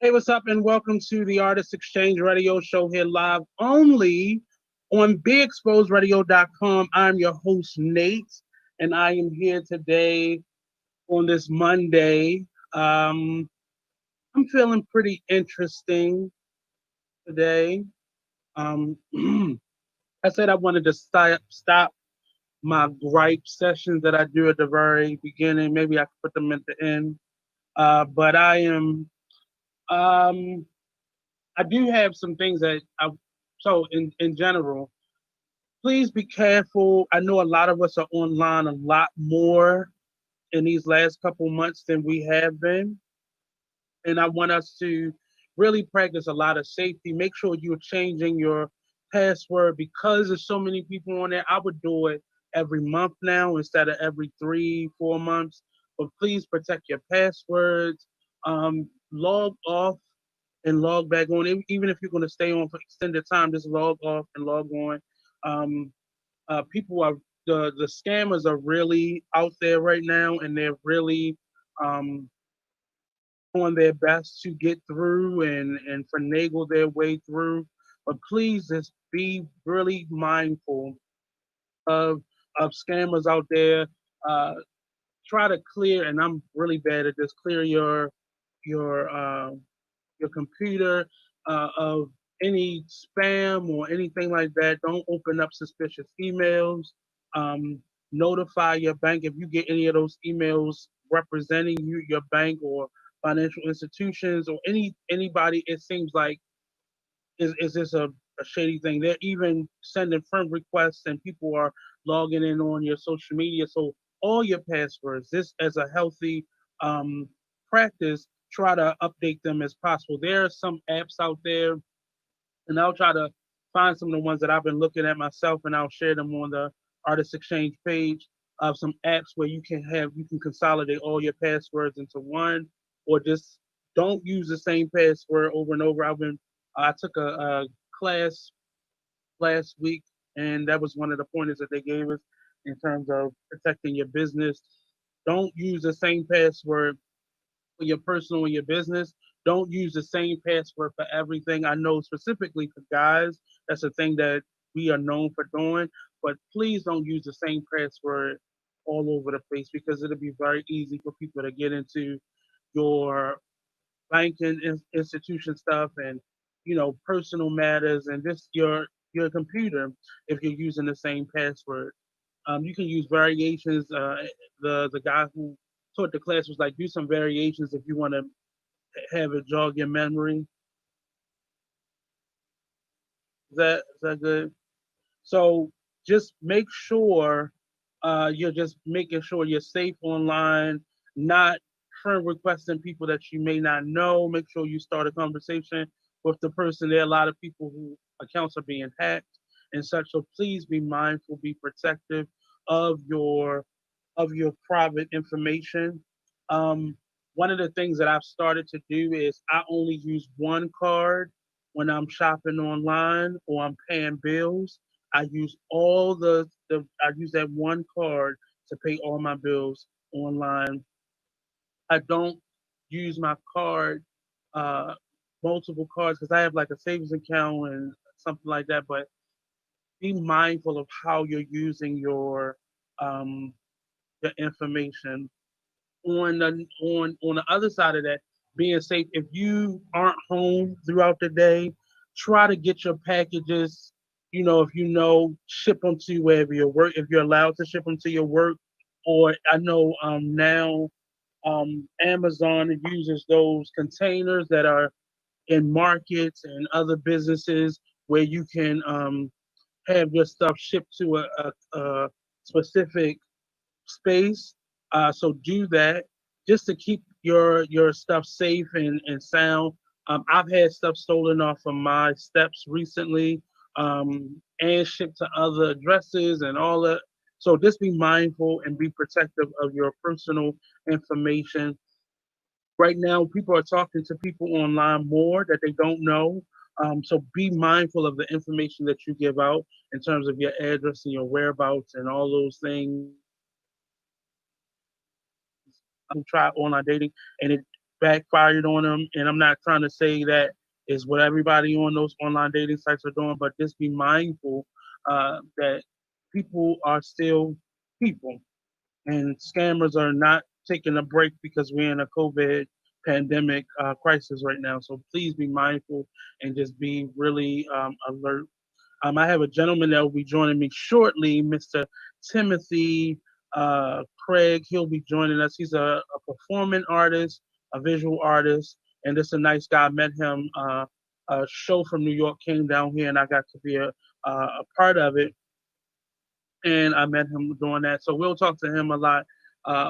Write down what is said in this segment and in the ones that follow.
Hey, what's up, and welcome to the Artist Exchange Radio Show here live only on BeExposedRadio.com. I'm your host, Nate, and I am here today on this Monday. Um, I'm feeling pretty interesting today. Um, I said I wanted to stop my gripe sessions that I do at the very beginning. Maybe I could put them at the end. But um, I do have some things so in general, please be careful. I know a lot of us are online a lot more in these last couple months than we have been. And I want us to really practice a lot of safety. Make sure you're changing your password because there's so many people on there. I would do it every month now instead of every 3, 4 months. But please protect your passwords. Log off and log back on. Even if you're going to stay on for extended time, just log off and log on. Um, People are the scammers are really out there right now, and they're really um, doing their best to get through and finagle their way through. But please just be really mindful of of scammers out there. Uh, Try to clear, and I'm really bad at this. Clear your uh, your computer of any spam or anything like that. Don't open up suspicious emails. Um, Notify your bank if you get any of those emails representing you, your bank or financial institutions or anybody. It seems like is this a shady thing? They're even sending friend requests and people are logging in on your social media. So all your passwords, this as a healthy um, practice, try to update them as possible. There are some apps out there, and I'll try to find some of the ones that I've been looking at myself, and I'll share them on the Artist Exchange page of some apps where you can consolidate all your passwords into one, or just don't use the same password over and over. I took a class last week, and that was one of the pointers that they gave us in terms of protecting your business. Don't use the same password for your personal and your business. Don't use the same password for everything. I know specifically for guys, that's a thing that we are known for doing. But please don't use the same password all over the place because it'll be very easy for people to get into your banking institution stuff and personal matters and just your computer if you're using the same password. You can use variations. The guy who taught the class was like, do some variations if you want to have it jog your memory. Is that good? So just make sure you're just making sure you're safe online, not friend requesting people that you may not know. Make sure you start a conversation with the person. There are a lot of people who accounts are being hacked and such. So please be mindful, be protective of your private information. Um, One of the things that I've started to do is I only use one card when I'm shopping online or I'm paying bills. I use that one card to pay all my bills online. I don't use my card, uh, multiple cards because I have like a savings account and something like that. But be mindful of how you're using um, your information. On the other side of that, being safe. If you aren't home throughout the day, try to get your packages. If ship them to wherever you work. If you're allowed to ship them to your work, or I know now Amazon uses those containers that are in markets and other businesses where you can have your stuff shipped to a specific space. So do that just to keep your stuff safe and sound. I've had stuff stolen off of my steps recently and shipped to other addresses and all that. So just be mindful and be protective of your personal information. Right now, people are talking to people online more that they don't know. So be mindful of the information that you give out in terms of your address and your whereabouts and all those things. Try online dating, and backfired on them. And I'm not trying to say that is what everybody on those online dating sites are doing, but just be mindful that people are still people, and scammers are not taking a break because we're in a COVID pandemic crisis right now. So please be mindful and just be really alert. I have a gentleman that will be joining me shortly, Mr. Timothy Craig. He'll be joining us. He's a performing artist, a visual artist, and just a nice guy. I met him. A show from New York came down here, and I got to be a part of it, and I met him doing that. So we'll talk to him a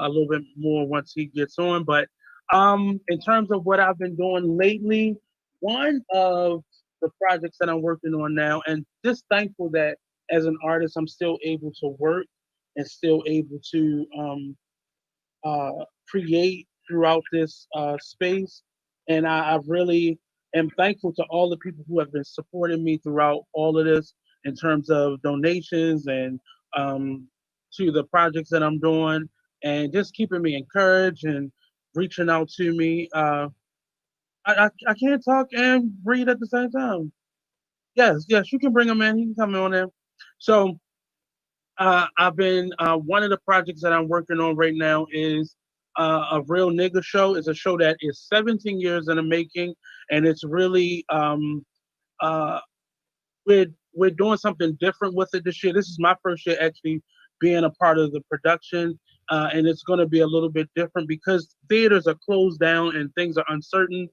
little bit more once he gets on. But in terms of what I've been doing lately, one of the projects that I'm working on now, and just thankful that as an artist, I'm still able to work and still able to create throughout this space. And I really am thankful to all the people who have been supporting me throughout all of this in terms of donations and um, to the projects that I'm doing and just keeping me encouraged and reaching out to me. I can't talk and read at the same time. Yes, yes, you can bring him in. He can come on in. So I've been one of the projects that I'm working on right now is a real nigga show. It's a show that is 17 years in the making, and it's really uh, we're doing something different with it this year. This is my first year actually being a part of the production, and it's going to be a little bit different because theaters are closed down and things are uncertain.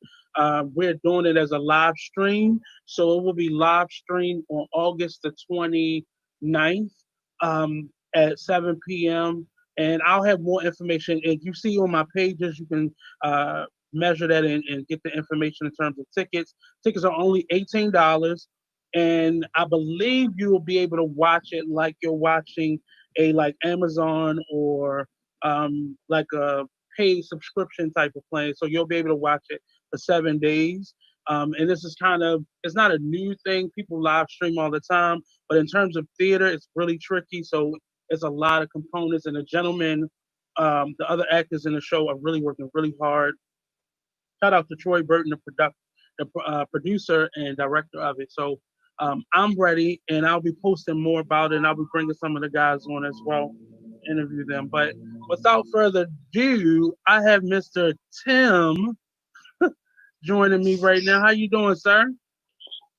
We're doing it as a live stream, so it will be live streamed on August the 29th at 7 p.m. And I'll have more information. If you see on my pages, you can measure that and get the information in terms of tickets. Tickets are only $18, and I believe you will be able to watch it like you're watching a like Amazon or like a paid subscription type of plan. So you'll be able to watch it for 7 days. And this is kind of it's not a new thing. People live stream all the time, but in terms of theater, it's really tricky. So it's a lot of components. And the gentleman, the other actors in the show are really working really hard. Shout out to Troy Burton, the producer and director of it. So I'm ready, and I'll be posting more about it, and I'll be bringing some of the guys on as well, interview them. But without further ado, I have Mr. Tim joining me right now. How you doing, sir?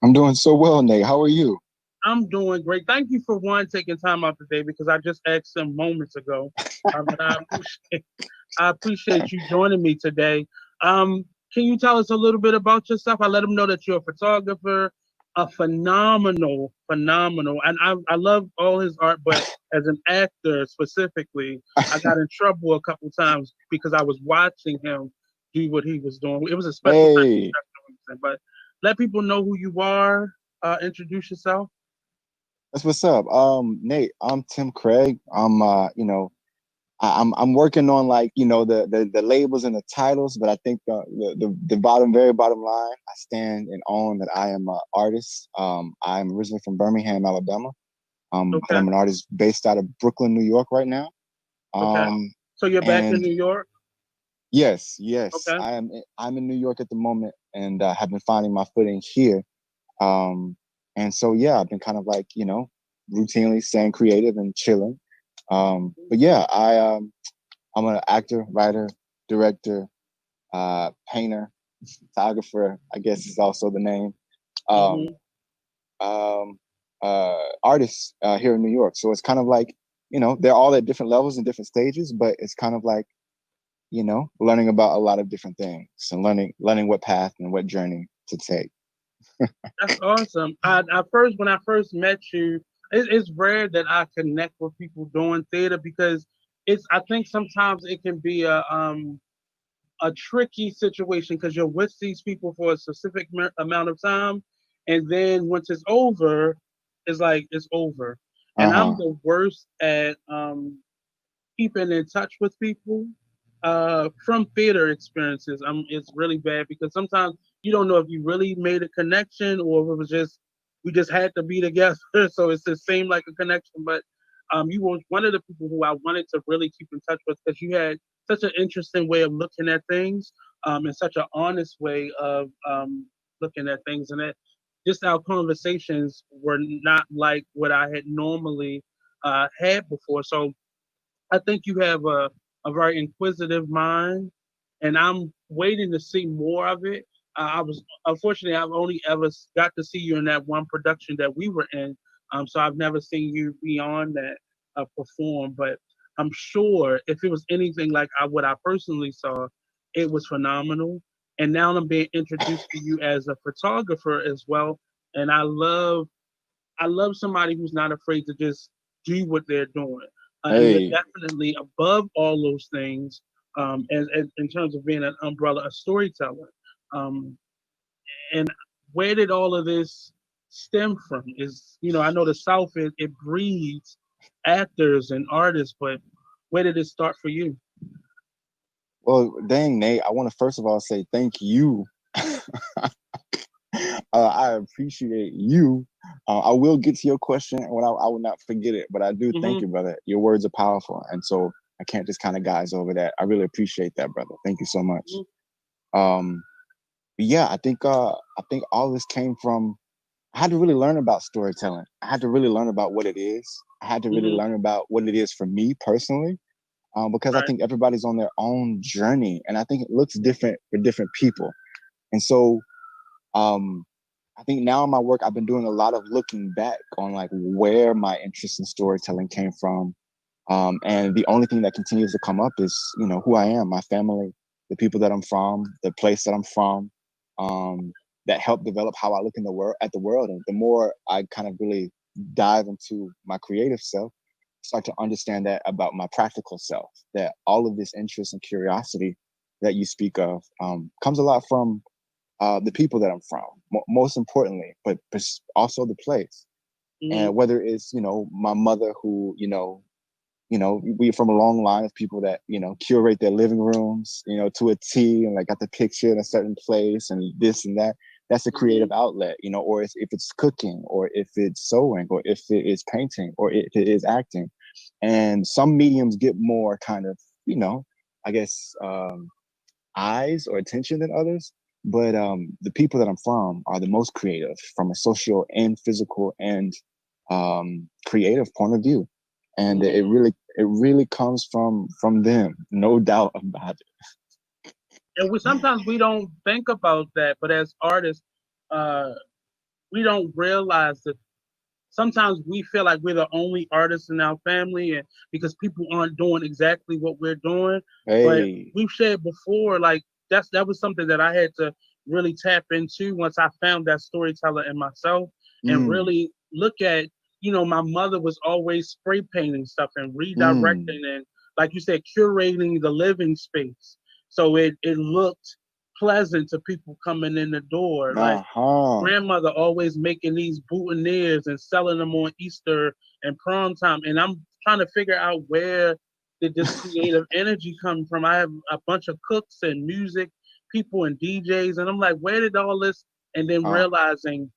I'm doing so well, Nate. How are you? I'm doing great. Thank you for one taking time out today because I just asked him moments ago. But I appreciate you joining me today. Can you tell us a little bit about yourself? I let him know that you're a photographer, a phenomenal, and I love all his art, but as an actor specifically, I got in trouble a couple times because I was watching him do what he was doing. It was a special type of Hey, reason, but let people know who you are. Introduce yourself. that's what's up. Nate, I'm Tim Craig. I'm working on like, the labels and the titles, but I think the very bottom line, I stand and own that I am an artist. I'm originally from Birmingham, Alabama. But Okay. I'm an artist based out of Brooklyn, New York right now. Okay. So you're back in And New York. yes, Okay. I'm in New York at the moment and have been finding my footing here. Um, and so, yeah, I've been kind of like, routinely staying creative and chilling. But yeah, I'm an actor, writer, director, painter, photographer, I guess is also the name, um, Hmm. artist here in New York. So it's kind of like, they're all at different levels and different stages, but it's kind of like, learning about a lot of different things and learning what path and what journey to take. That's awesome. When I first met you, it's rare that I connect with people doing theater because I think sometimes it can be a tricky situation because you're with these people for a specific amount of time, and then once it's over, it's like it's over. And I'm Uh-huh. the worst at keeping in touch with people from theater experiences. It's really bad because sometimes you don't know if you really made a connection or if it was just we just had to be together. So it's the same like a connection. But you were one of the people who I wanted to really keep in touch with because you had such an interesting way of looking at things. in such an honest way of looking at things, and that just our conversations were not like what I had normally had before. So I think you have a very inquisitive mind, and I'm waiting to see more of it. I was unfortunately I've only ever got to see you in that one production that we were in, so I've never seen you beyond that perform. But I'm sure if it was anything like what I personally saw, it was phenomenal. And now I'm being introduced to you as a photographer as well, and I love somebody who's not afraid to just do what they're doing. And you're Hey, definitely above all those things as in terms of being an umbrella, a storyteller. Um, and where did all of this stem from? I know the South, it breeds actors and artists, but where did it start for you? well, dang, Nate, I want to first of all say thank you. I appreciate you. I will get to your question, and I will not forget it. But I do thank Hmm. you, brother. Your words are powerful, and so I can't just kind of guys over that. I really appreciate that, brother. Thank you so much. Um, but yeah, I think all this came from I had to really learn about storytelling. I had to really learn about what it is. I had to really Hmm. learn about what it is for me personally, because I Right. think everybody's on their own journey, and I think it looks different for different people. And so, um, I think now in my work, I've been doing a lot of looking back on like where my interest in storytelling came from. And the only thing that continues to come up is, who I am, my family, the people that I'm from, the place that I'm from, um, that help develop how I look in the world at the world. And the more I kind of really dive into my creative self, start to understand that about my practical self, that all of this interest and curiosity that you speak of comes a lot from the people that I'm from, most importantly, but also the place. Hmm. And whether it's my mother, who we're from a long line of people that curate their living rooms to a T, and like got the picture in a certain place and this and that. That's a Hmm. creative outlet, or if it's cooking, or if it's sewing, or if it is painting, or if it is acting. And some mediums get more kind of, I guess, eyes or attention than others. But the people that I'm from are the most creative from a social and physical and creative point of view, and Hmm. it really comes from them, no doubt about it. And sometimes we don't think about that, but as artists, uh, we don't realize that sometimes we feel like we're the only artists in our family, and because people aren't doing exactly what we're doing. But Hey, we've said before, like that was something that I had to really tap into once I found that storyteller in myself, and mm, really look at, my mother was always spray painting stuff and mm, redirecting, and like you said, curating the living space so it looked pleasant to people coming in the door. Like uh-huh, grandmother always making these boutonnieres and selling them on Easter and prom time. And I'm trying to figure out where did this creative energy come from. I have a bunch of cooks and music people and DJs, and I'm like, where did all this? And then uh, realizing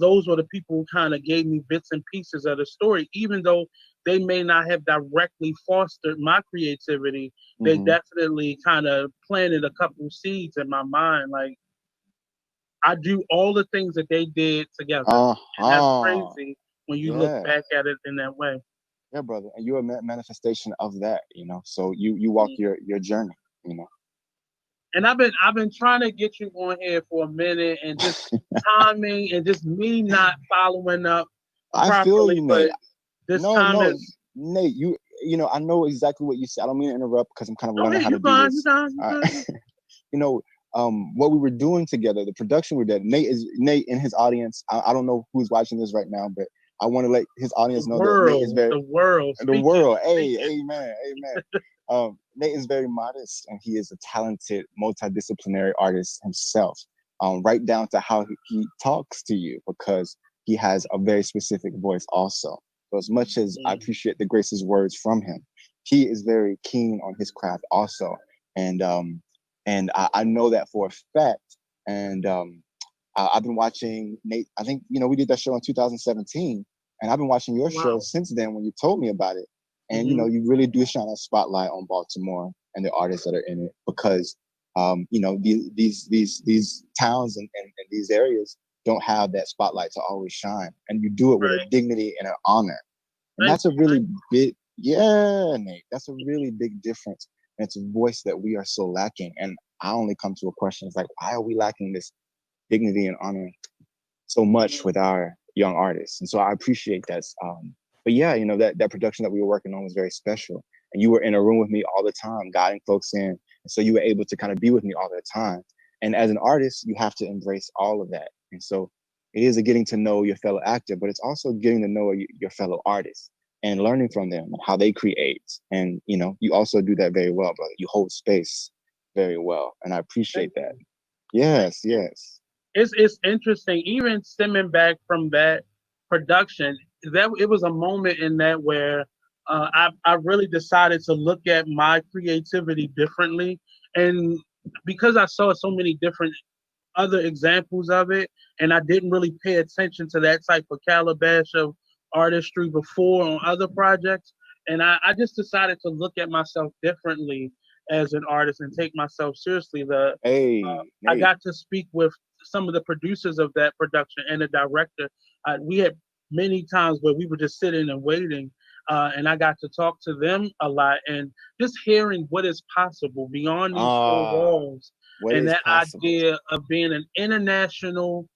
those were the people who kind of gave me bits and pieces of the story, even though they may not have directly fostered my creativity. They mm-hmm, definitely kind of planted a couple seeds in my mind, like I do all the things that they did together. And that's uh-huh, crazy when you look yeah, back at it in that way. yeah, brother, and you're a manifestation of that, so you walk your journey, you know. And I've been trying to get you on here for a minute, and just timing and just me not following up I feel properly, you, Nate. but this No, time no, is Nate, I know exactly what you said. I don't mean to interrupt because I'm kind of go learning ahead, how to you do fine, you this. fine, you fine. You know, what we were doing together, the production we did. Nate in his audience. I don't know who's watching this right now, but I want to let his audience know that Nate is very The world, the speak it, world. speak Hey, it. amen, amen. Nate is very modest, and he is a talented, multidisciplinary artist himself. Right down to how he talks to you, because he has a very specific voice also. So as much as I Mm, appreciate the gracious words from him, he is very keen on his craft also, and I know that for a fact. And I've been watching Nate. I think we did that show in 2017, and I've been watching your show wow. since then. When you told me about it, and Hmm. you really do shine a spotlight on Baltimore and the artists that are in it, because You know, these towns and these areas don't have that spotlight to always shine, and you do it with a Right. dignity and an honor. And Thank that's a you. really big, yeah, Nate, that's a really big difference. And it's a voice that we are so lacking. And I only come to a question, it's like, why are we lacking this dignity and honor so much with our young artists? And so I appreciate that. But yeah, you know, that production that we were working on was very special. And you were in a room with me all the time, guiding folks in. And so you were able to kind of be with me all the time. And as an artist, you have to embrace all of that. And so it is a getting to know your fellow actor, but it's also getting to know your fellow artists and learning from them and how they create. And you know, you also do that very well, brother. You hold space very well. And I appreciate Thank that. you. Thank Yes, you. yes. It's interesting. Even stemming back from that production, that it was a moment in that where I really decided to look at my creativity differently, and because I saw so many different other examples of it, and I didn't really pay attention to that type of calabash of artistry before on other projects. And I just decided to look at myself differently as an artist and take myself seriously. Hey, I Nate. got to speak with some of the producers of that production and the director. We had many times where we were just sitting and waiting, and I got to talk to them a lot and just hearing what is possible beyond these four Ah, walls, what and is that possible? idea of being an international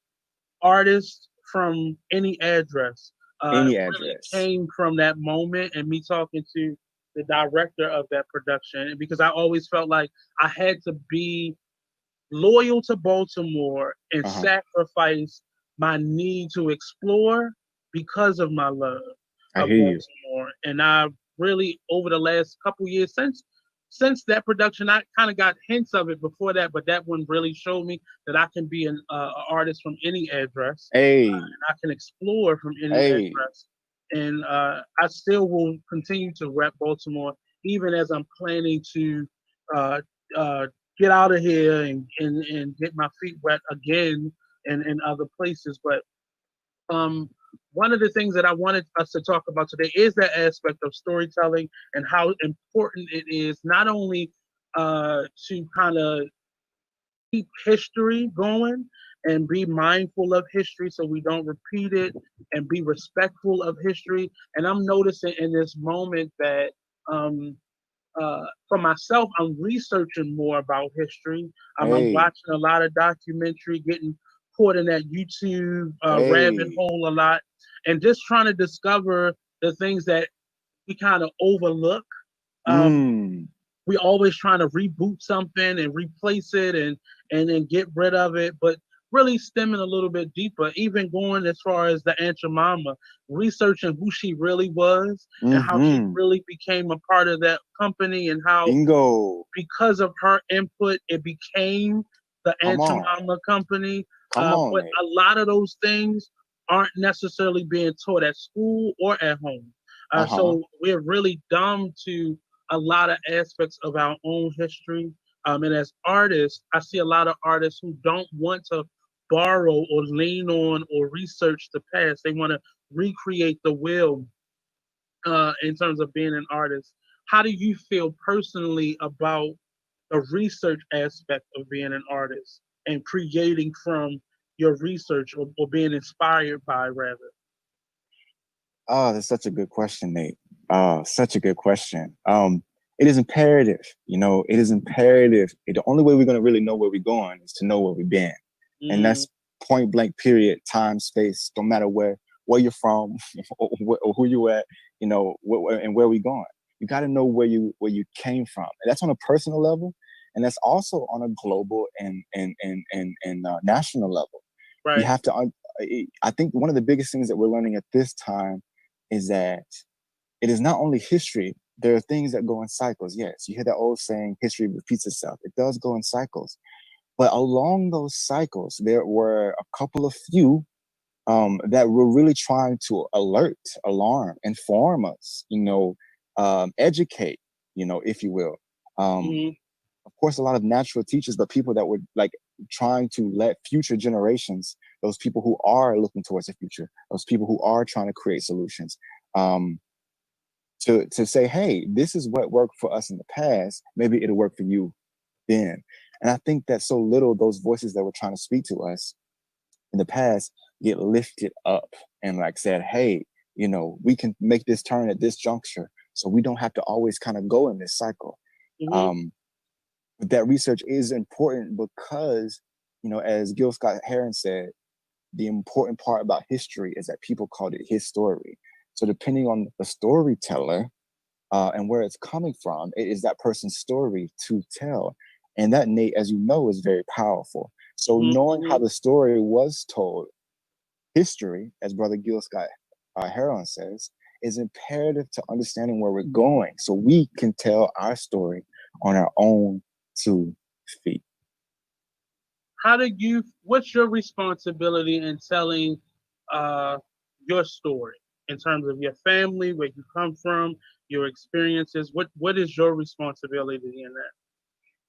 artist from any address. Any Really address. came from that moment and me talking to the director of that production, because I always felt like I had to be loyal to Baltimore and Uh-huh. sacrifice my need to explore because of my love I of hear you. Baltimore. And I really, over the last couple years since that production, I kind of got hints of it before that, but that one really showed me that I can be an artist from any address, Hey, and I can explore from any hey. address. And I still will continue to rep Baltimore, even as I'm planning to uh, uh, get out of here and get my feet wet again in other places. But um, one of the things that I wanted us to talk about today is that aspect of storytelling and how important it is not only to kind of keep history going and be mindful of history so we don't repeat it, and be respectful of history. And I'm noticing in this moment that um, for myself, I'm researching more about history. I'm Hey, watching a lot of documentary, getting caught in that YouTube rabbit hey. hole a lot, and just trying to discover the things that we kind of overlook. Um, Mm. we always trying to reboot something and replace it and then get rid of it, but really stemming a little bit deeper, even going as far as the Aunt Jemima, researching who she really was and how she Mm-hmm. really became a part of that company, and how Bingo. because of her input it became the Come Aunt on. Jemima company. Come on, But Nate. a lot of those things aren't necessarily being taught at school or at home. Uh-huh. So we're really dumb to a lot of aspects of our own history. And as artists, I see a lot of artists who don't want to borrow or lean on or research the past. They want to recreate the wheel in terms of being an artist. How do you feel personally about the research aspect of being an artist and creating from your research, or being inspired by, rather? Oh, that's such a good question, Nate. Oh, such a good question. It is imperative, you know, it is imperative. The only way we're gonna really know where we're going is to know where we've been. And Mm, that's point blank, period, time, space, don't matter where you're from or who you at, you know, and where we going. You got to know where you came from, and that's on a personal level, and that's also on a global and national level. You right. have to. I think one of the biggest things that we're learning at this time is that it is not only history. There are things that go in cycles. Yes, you hear that old saying, history repeats itself. It does go in cycles. But along those cycles, there were a couple of few that were really trying to alert, alarm, inform us, you know, educate, you know, if you will. Um, Mm, of course, a lot of natural teachers, but people that were like trying to let future generations, those people who are looking towards the future, those people who are trying to create solutions, um, to say, hey, this is what worked for us in the past. Maybe it'll work for you been. And I think that so little those voices that were trying to speak to us in the past get lifted up and like said, hey, we can make this turn at this juncture. So we don't have to always kind of go in this cycle. Mm-hmm. But that research is important because, as Gil Scott Heron said, the important part about history is that people called it his story. So depending on the storyteller and where it's coming from, it is that person's story to tell. And that, Nate, as you know, is very powerful. So knowing how Mm-hmm. the story was told, history, as Brother Gil Scott Heron says, is imperative to understanding where we're going so we can tell our story on our own 2 feet. What's your responsibility in telling uh, your story in terms of your family, where you come from, your experiences? What is your responsibility in that?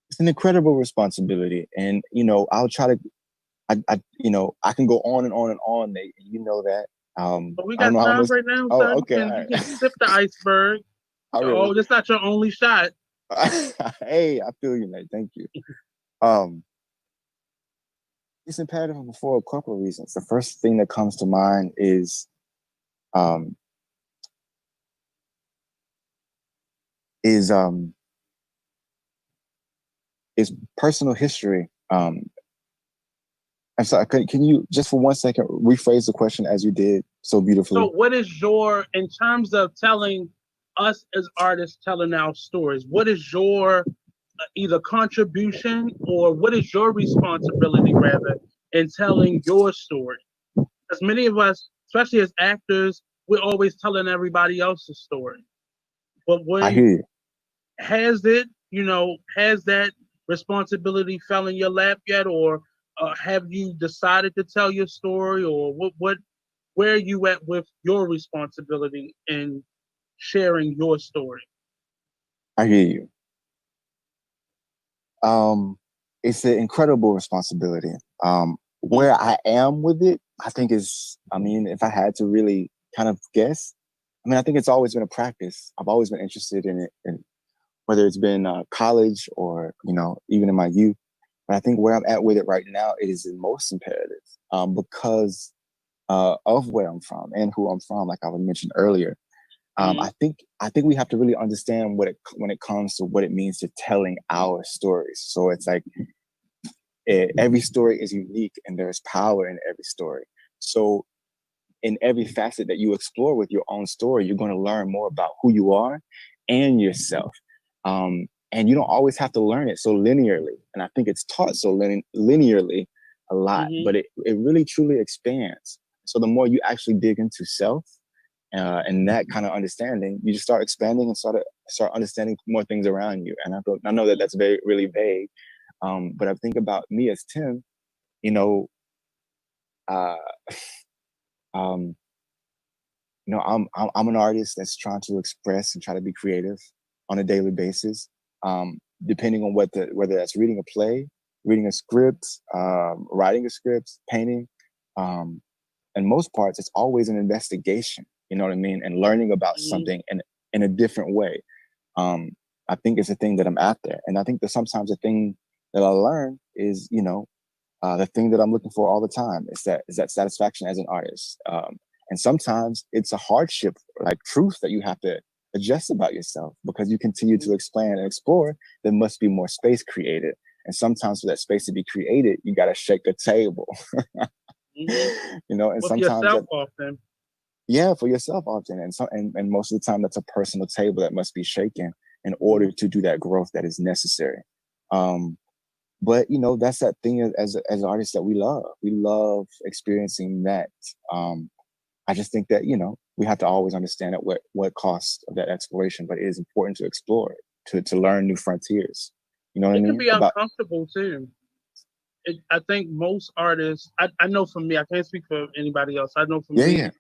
It's an incredible responsibility. And, I'll try to, I can go on and on and on, Nate. You know that. But we I don't got know how time much. right now, Oh, son. okay. All You can right. sip the iceberg. I Oh, really, that's not your only shot. hey, I feel you, Nate. Thank you. Um, it's imperative for a couple of reasons. The first thing that comes to mind um, is um, is personal history. I'm sorry. Can you just for 1 second rephrase the question as you did so So, beautifully? what is in terms of telling us as artists, telling our stories, what is your either contribution or what is your responsibility, rather, in telling your story? Because many of us, especially as actors, we're always telling everybody else's story. But I hear when you. has that responsibility fell in your lap yet, or have you decided to tell your story, or where are you at with your responsibility in sharing your story? I hear you. Um, it's an incredible responsibility. Where I am with it, I think I mean, if I had to really kind of guess, I mean, I think it's always been a practice. I've always been interested in it, and whether it's been college or, even in my youth. But I think where I'm at with it right now, it is the most imperative because of where I'm from and who I'm from, like I mentioned earlier. Mm-hmm. I think we have to really understand when it comes to what it means to telling our stories. So it's like every story is unique and there's power in every story. So in every facet that you explore with your own story, you're going to learn more about who you are and yourself. And you don't always have to learn it so linearly. And I think it's taught so linearly a lot, Mm-hmm. but it really truly expands. So the more you actually dig into self and that kind of understanding, you just start expanding and start understanding more things around you. And I know that that's very really vague, but I think about me as Tim. You know, uh, um, I'm an artist that's trying to express and try to be creative on a daily basis. Depending on whether that's reading a play, reading a script, writing a script, painting, um, and most parts, it's always an investigation. You know what I mean? And learning about Mm-hmm. something in a different way. Um, I think it's a thing that I'm after, and I think that sometimes the thing that I learn is, the thing that I'm looking for all the time is that satisfaction as an artist. And sometimes it's a hardship, like truth that you have to adjust about yourself because you continue to expand and explore. There must be more space created, and sometimes for that space to be created, you got to shake the table. Mm-hmm. And With sometimes yourself that, often. yeah, for yourself often, and most of the time that's a personal table that must be shaken in Mm-hmm. order to do that growth that is necessary. Um, but that's that thing as artists that we love. We love experiencing that. I just think that we have to always understand at what cost of that exploration, but it is important to explore it, to learn new frontiers. You know what I It can mean? be About uncomfortable too. I think most artists, I know for me, I can't speak for anybody else. I know for yeah, me, yeah,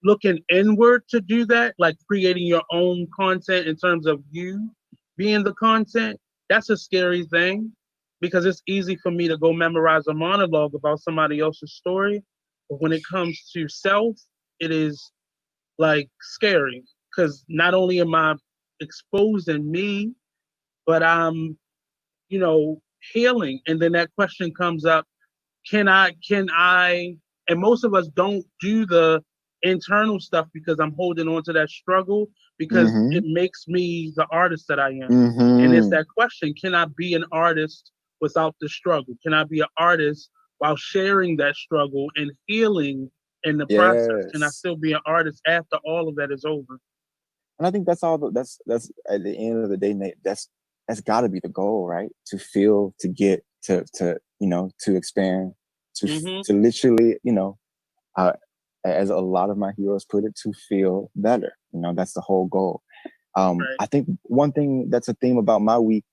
looking inward to do that, like creating your own content in terms of you being the content, that's a scary thing because it's easy for me to go memorize a monologue about somebody else's story. But when it comes to self, it is like scary because not only am I exposing me, but I'm you know, healing. And then that question comes up, can I, and most of us don't do the internal stuff because I'm holding on to that struggle because it Mm-hmm. makes me the artist that I am. And it's Mm-hmm. that question, can I be an artist without the struggle? Can I be an artist while sharing that struggle and healing in the process? Can I Yes. still be an artist after all of that is over? And I think that's all. That's at the end of the day, Nate. That's got to be the goal, right? To feel, to get, to to expand, Hmm. to literally, uh, as a lot of my heroes put it, to feel better. That's the whole goal. Right. I think one thing that's a theme about my week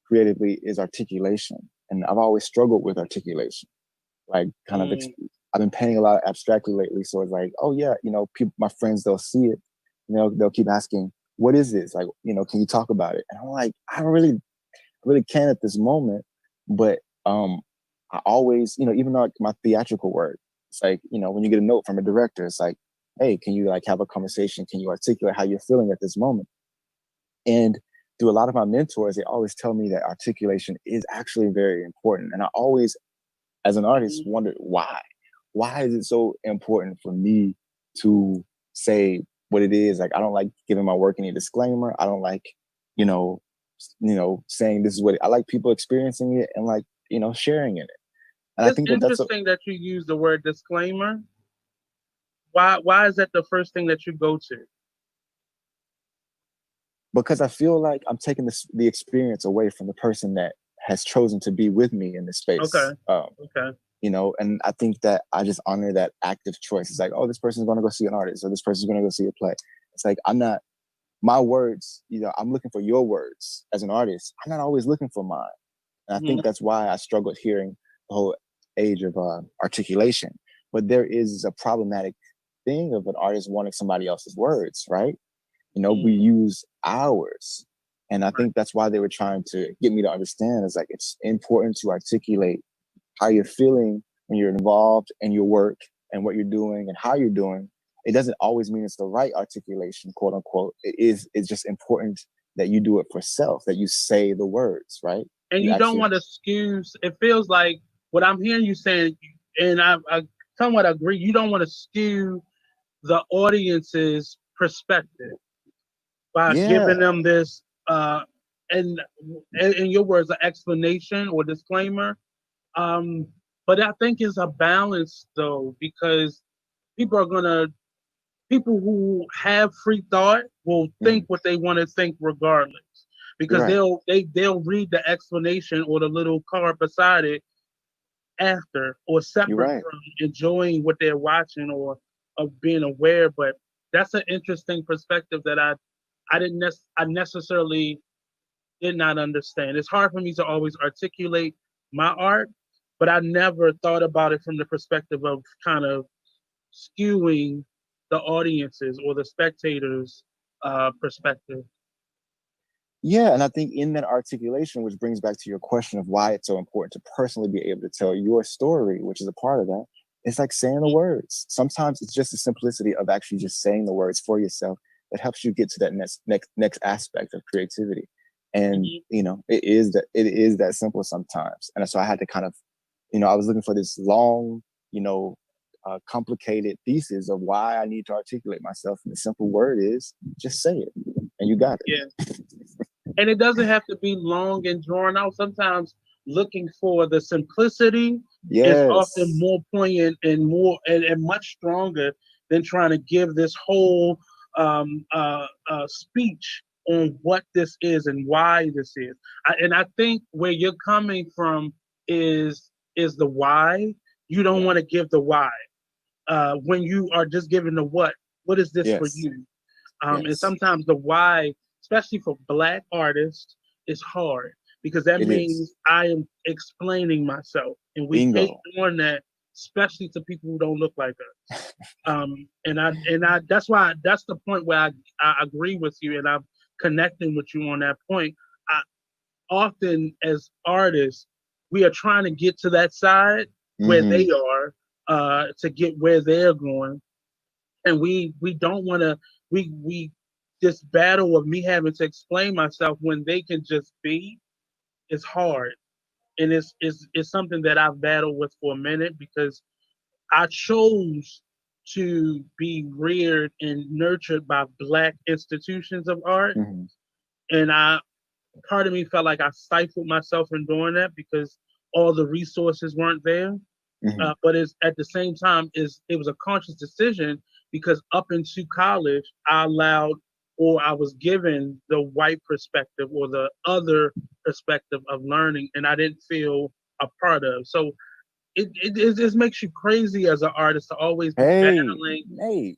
creatively is articulation, and I've always struggled with articulation. Like, kind of, Mm. I've been painting a lot abstractly lately, so it's like, oh yeah, people, my friends, they'll see it, they'll keep asking, what is this? Like, can you talk about it? And I'm like, I don't really can at this moment, but I always, even though, like, my theatrical work, it's like, when you get a note from a director, it's like, hey, can you, like, have a conversation? Can you articulate how you're feeling at this moment? And through a lot of my mentors, they always tell me that articulation is actually very important. And I always, as an artist, Mhm. wondered why. Why is it so important for me to say what it is? Like, I don't like giving my work any disclaimer. I don't like, you know, saying this is what I like, people experiencing it and, like, sharing in it. And I It's think that that's a interesting that you use the word disclaimer. Why is that the first thing that you go to? because I feel like I'm taking the experience away from the person that has chosen to be with me in this Okay. space. Okay. And I think that I just honor that active choice. It's like, oh, this person's going to go see an artist, or this person's going to go see a play. It's like, I'm not, my words, I'm looking for your words as an artist. I'm not always looking for mine. And I think Mhm. that's why I struggled hearing the whole age of articulation. But there is a problematic thing of an artist wanting somebody else's words, right? We Mm. use ours. And I Right. think that's why they were trying to get me to understand is, like, it's important to articulate how you're feeling when you're involved in your work and what you're doing and how you're doing. It doesn't always mean it's the right articulation, quote unquote. It's just important that you do it for self, that you say the words, right? And You you don't actually, want to skew. It feels like what I'm hearing you saying, and I somewhat agree. You don't want to skew the audience's perspective by yeah, giving them this, and in your words, an explanation or disclaimer. Um, but I think it's a balance though, because people are gonna people who have free thought will think mhm, what they want to think regardless, you're because right. they'll read the explanation or the little card beside it after or You're separate right. from enjoying what they're watching or of being aware. But that's an interesting perspective that I necessarily did not understand. It's hard for me to always articulate my art, but I never thought about it from the perspective of kind of skewing the audiences or the spectators' perspective. Yeah, and I think in that articulation, which brings back to your question of why it's so important to personally be able to tell your story, which is a part of that, it's like saying the words. Sometimes it's just the simplicity of actually just saying the words for yourself that helps you get to that next aspect of creativity. And Mhm. it is that simple sometimes. And so I had to kind of, I was looking for this long, you know, complicated thesis of why I need to articulate myself. And the simple word is just say it, and you got Yeah. it. And it doesn't have to be long and drawn out. Sometimes looking for the simplicity is often Yes. more poignant and and much stronger than trying to give this whole speech on what this is and why this is. And I think where you're coming from is the why. You don't Yeah. want to give the why when you are just giving the what. What is this for Yes. you? And Yes. sometimes the why, especially for Black artists, is hard because that It is. means I am explaining myself, and we hate Bingo. doing that, especially to people who don't look like us. And I that's the point where I agree with you, and I'm connecting with you on that point. I, Often as artists, we are trying to get to that side where Mm-hmm. they are to get where they're going, and we don't want to we this battle of me having to explain myself when they can just be. is hard, and it's something that I've battled with for a minute because I chose to be reared and nurtured by Black institutions of art, Hmm. and I part of me felt like I stifled myself in doing that because all the resources weren't there. Hmm. But it's at the same time is it was a conscious decision because up into college I allowed or I was given the white perspective or the other perspective of learning, and I didn't feel a part of. So it just makes you crazy as an artist to always be Hey, battling hey,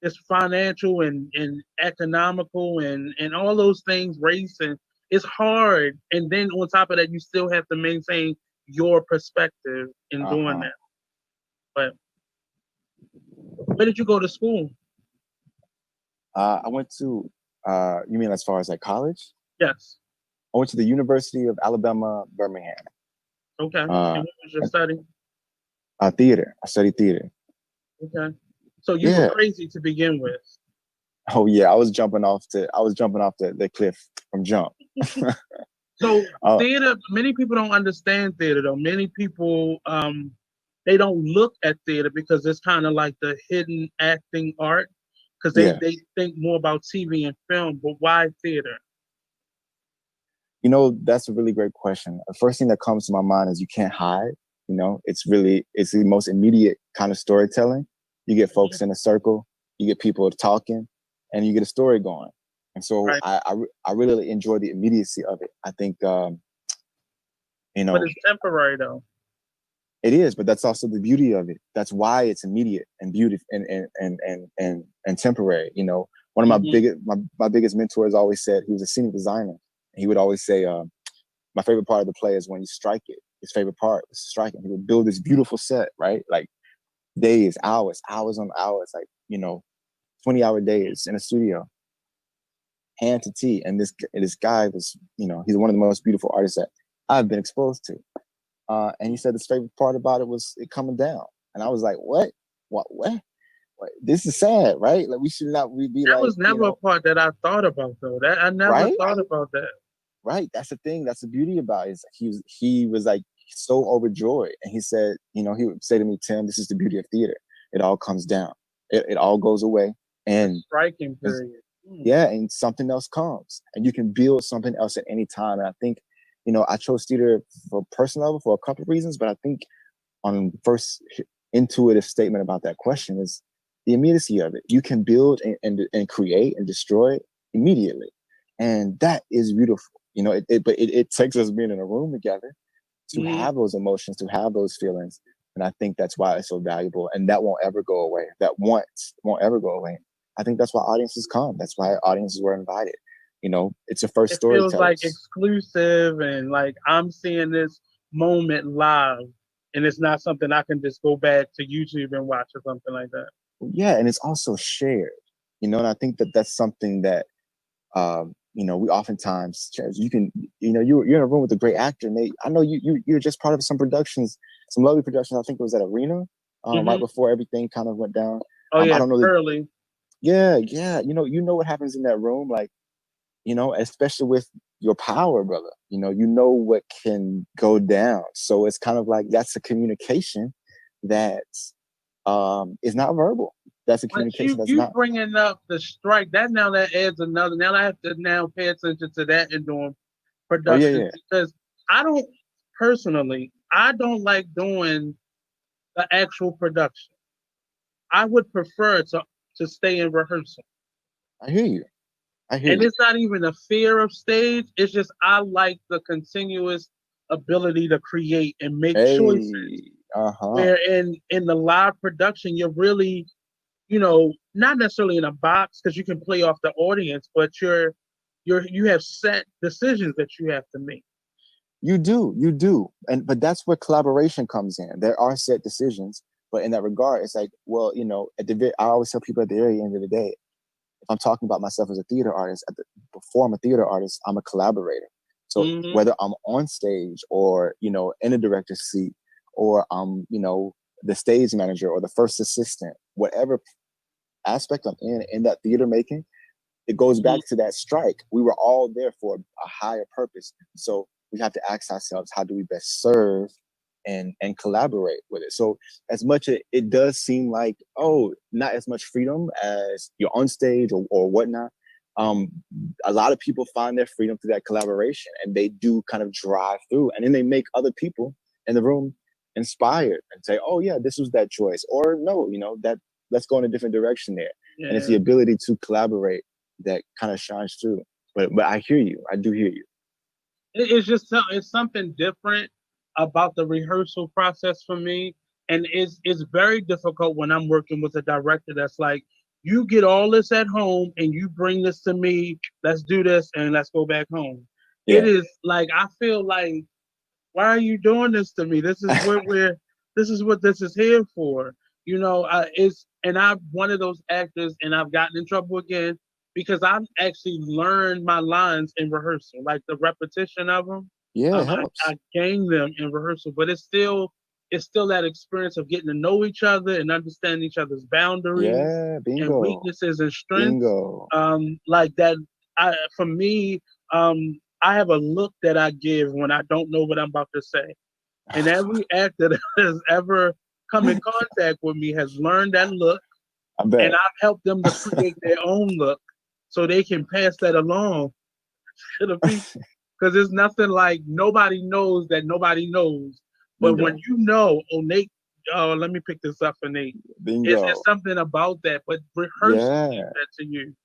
this financial and economical and all those things, race, and it's hard. And then on top of that, you still have to maintain your perspective in doing uh-huh. that. But where did you go to school? I went to, you mean as far as like college? Yes. I went to the University of Alabama, Birmingham, Okay. And uh, what was your study? theater. I studied theater. Okay. So you were Yeah. crazy to begin with. Oh yeah, I was jumping off the cliff from jump. So uh, theater, many people don't understand theater though. Many people they don't look at theater because it's kind of like the hidden acting art because yeah. they think more about TV and film, but why theater? That's a really great question. The first thing that comes to my mind is you can't hide. It's the most immediate kind of storytelling. You get Mhm. folks in a circle, you get people talking, and you get a story going. And so Right. I really enjoy the immediacy of it. I think you But know it's temporary though. it is, but that's also the beauty of it. That's why it's immediate and beautiful and temporary. One of Hmm. my biggest mentors always said he was a scenic designer. And he would always say, my favorite part of the play is when you strike it. His favorite part was striking. He would build this beautiful set, right? Like days, hours on hours, like 20-hour days in a studio, hand to tea. And this guy was, he's one of the most beautiful artists that I've been exposed to. And he said his favorite part about it was it coming down. And I was like, what? What? This is sad, right? Like we should not we be That like, was never a part that I thought about though. That I never right? thought about that. Right. That's the thing. That's the beauty about it. Is he was like so overjoyed. And he said, he would say to me, Tim, this is the beauty of theater. It all comes down. It all goes away. The And striking period. Hmm. yeah, and something else comes. And you can build something else at any time. And I think, I chose theater for personal level for a couple of reasons, but I think on first intuitive statement about that question is the immediacy of it. You can build and create and destroy immediately. And that is beautiful. But it takes us being in a room together to Hmm. have those emotions, to have those feelings. And I think that's why it's so valuable. And that won't ever go away. That won't ever go away. I think that's why audiences come. That's why audiences were invited. It's the first It feels like storytellers. exclusive and like I'm seeing this moment live, and it's not something I can just go back to YouTube and watch or something like that. Yeah, and it's also shared. And I think that that's something that we oftentimes you can, you're in a room with a great actor, and I know you're just part of some productions, some lovely productions. I think it was at Arena, right Hmm. before everything kind of went down. Oh I yeah, don't know that. early. Yeah, yeah. You know what happens in that room, like especially with your power, brother. You know what can go down. So it's kind of like that's a communication that is not verbal. That's a But communication that's you not. bringing up the strike that adds another. Now I have to now pay attention to that in doing Oh yeah, productions yeah. because I don't personally I don't like doing the actual production. I would prefer to stay in rehearsal. I hear you. I hear And you. it's not even a fear of stage. It's just I like the continuous ability to create and make choices. Hey, uh-huh. Where in the live production, you're really, not necessarily in a box because you can play off the audience, but you have set decisions that you have to make. You do. But that's where collaboration comes in. There are set decisions, but in that regard, it's like, well, I always tell people at the very end of the day, if I'm talking about myself as a theater artist, before I'm a theater artist, I'm a collaborator. So Hmm. whether I'm on stage or, in a director's seat or I'm, the stage manager or the first assistant, whatever aspect I'm in that theater making, it goes back to that strike. We were all there for a higher purpose. So we have to ask ourselves, how do we best serve and collaborate with it? So as much as it does seem like, oh, not as much freedom as you're on stage or whatnot, um, a lot of people find their freedom through that collaboration, and they do kind of drive through, and then they make other people in the room inspired and say, oh yeah, this was that choice, or no, that, let's go in a different direction there. And it's Yeah. the ability to collaborate that kind of shines through. But I hear you. I do hear you. It's just it's something different about the rehearsal process for me, and it's very difficult when I'm working with a director that's like, you get all this at home and you bring this to me. Let's do this and let's go back home. It Yeah. is like I feel like, why are you doing this to me? This is what we're this is what this is here for. It's and I'm one of those actors, and I've gotten in trouble again because I've actually learned my lines in rehearsal, like the repetition of them. Yeah, it I helps. gained them in rehearsal, but it's still that experience of getting to know each other and understand each other's boundaries Yeah, and bingo. weaknesses and strengths. Bingo. Like that, for me, I have a look that I give when I don't know what I'm about to say, and every actor that has ever come in contact with me has learned that look, I and bet. I've helped them to create their own look so they can pass that along to the people. Because there's nothing like nobody knows that nobody knows. But when Bingo. you know, oh, Nate, oh, let me pick this up for Nate. It's Bingo. something about that. But rehearsal gives Yeah. that to you.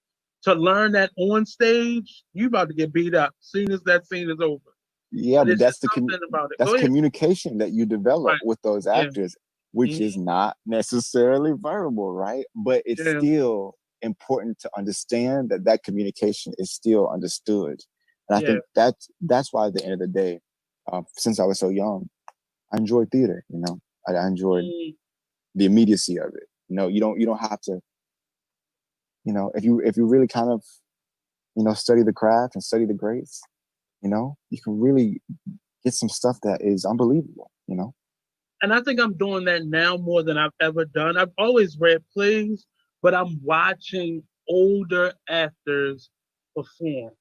To learn that on stage, you about to get beat up soon as that scene is over. Yeah, But but it's just something about it. that's Go ahead. communication that you develop Right. with those Yeah. actors, which Mhm. is not necessarily verbal, right? But it's Yeah. still important to understand that that communication is still understood. And I Yeah. think that's why at the end of the day, since I was so young, I enjoyed theater. I enjoyed Mm, the immediacy of it. You don't have to. If you really kind of study the craft and study the greats, you can really get some stuff that is unbelievable. and I think I'm doing that now more than I've ever done. I've always read plays, but I'm watching older actors perform.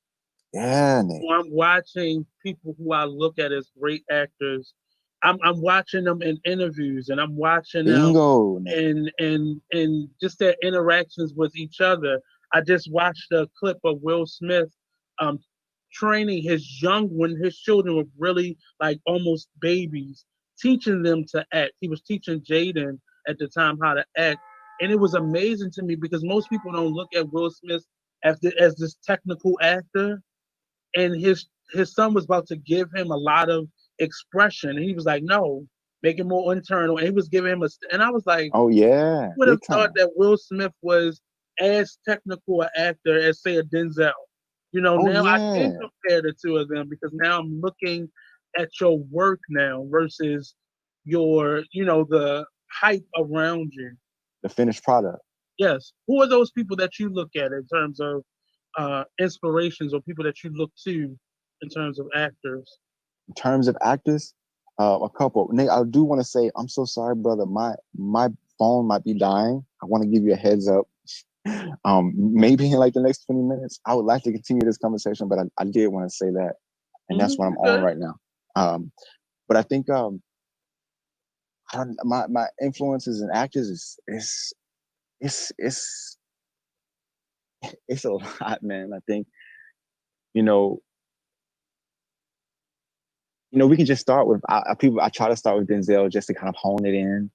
Yeah, Nate. So I'm watching people who I look at as great actors. I'm watching them in interviews, and I'm watching them Bingo, Nate. in just their interactions with each other. I just watched a clip of Will Smith um, training his when his children were really like almost babies, teaching them to act. He was teaching Jaden at the time how to act, and it was amazing to me because most people don't look at Will Smith as this technical actor, and his son was about to give him a lot of expression, and he was like, "No, make it more internal." And he was giving him and I was like, Oh yeah, would have big thought time. that Will Smith was as technical an actor as say a Denzel. Oh Now I can yeah, compare the two of them because now I'm looking at your work now versus the hype around you. the finished product. Yes. Who are those people that you look at in terms of inspirations or people that you look to in terms of actors? In terms of actors, a couple. Nate, I do want to say I'm so sorry, brother. My phone might be dying. I want to give you a heads up. Maybe in like the next 20 minutes, I would like to continue this conversation, but I did want to say that, and that's what I'm You on good? right now. But I think I don't my influences and actors is it's it's it's a lot, man. I think you know we can just start with people. I try to start with Denzel just to kind of hone it in,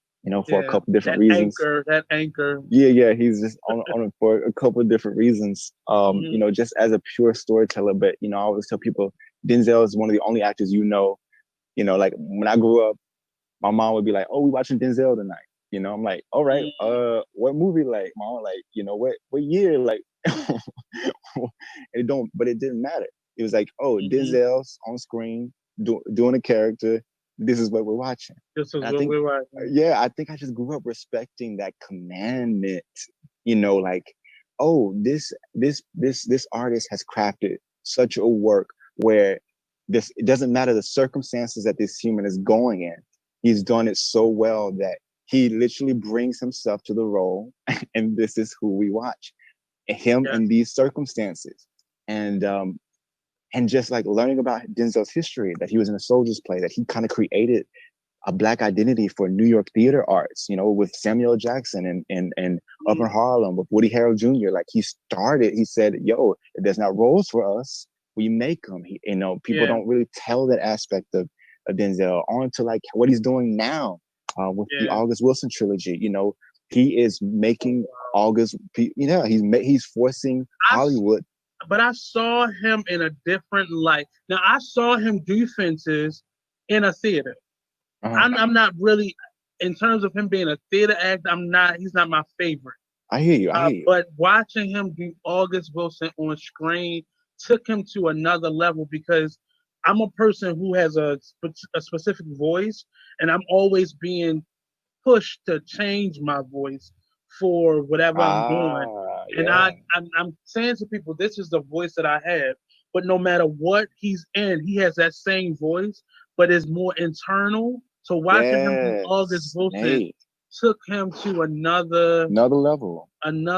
for a Yeah. couple different That reasons. anchor, that anchor. Yeah, he's just on it for a couple of different reasons. Hmm. Just as a pure storyteller, but I always tell people Denzel is one of the only actors. Like when I grew up, my mom would be like, "Oh, we watching Denzel tonight." I'm like, "All right, what movie?" Like, mom, like, what year? Like, but it didn't matter. It was like, oh, Hmm. Denzel's on screen doing a character. This is what we're watching. This is And I what think, we're watching. yeah, I think I just grew up respecting that commandment. Like, oh, this artist has crafted such a work where it doesn't matter the circumstances that this human is going in. He's done it so well that he literally brings himself to the role, and this is who we watch him Yeah. in these circumstances. And and just like learning about Denzel's history, that he was in a soldier's play, that he kind of created a black identity for New York theater arts, you know, with Samuel Jackson and Up in Mm, Harlem with Woody Harrell Jr. Like he said, yo, if there's not roles for us, we make them. You know, people yeah, don't really tell that aspect of Denzel on to like what he's doing now with the yeah. August Wilson trilogy. You know, he is making August, you know, he's forcing I Hollywood. but I saw him in a different light. Now I saw him do Fences in a theater. Uh, I'm not really in terms of him being a theater actor. I'm not. He's not my favorite. I hear you. I hear you. But watching him do August Wilson on screen took him to another level because I'm a person who has a specific voice, and I'm always being push to change my voice for whatever I'm doing. And Yeah. I'm saying to people, this is the voice that I have. But no matter what he's in, he has that same voice, but it's more internal. So watching him do August Yes, Wilson Nate. took him to Another level. and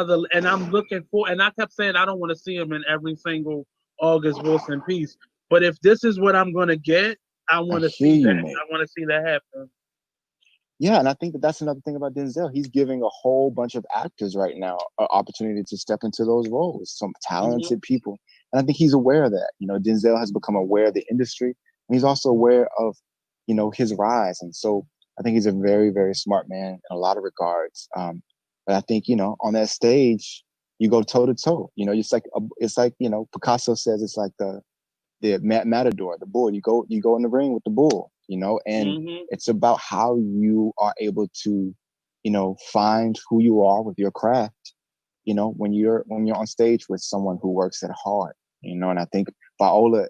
I'm looking for, and I kept saying I don't want to see him in every single August Wilson piece. But if this is what I'm going to get, I I want to hear see that. you, Nate. I want to see that happen. Yeah, and I think that that's another thing about Denzel. He's giving a whole bunch of actors right now an opportunity to step into those roles, some Hmm. talented people. And I think he's aware of that. You know, Denzel has become aware of the industry, and he's also aware of, you know, his rise. And so I think he's a very, very smart man in a lot of regards. But I think, you know, on that stage, you go toe to toe. You know, it's like, you know, Picasso says it's like the matador, the bull. You go in the ring with the bull, you know, and Hmm. it's about how you are able to, you know, find who you are with your craft, you know, when you're on stage with someone who works it hard, you know, and I think Viola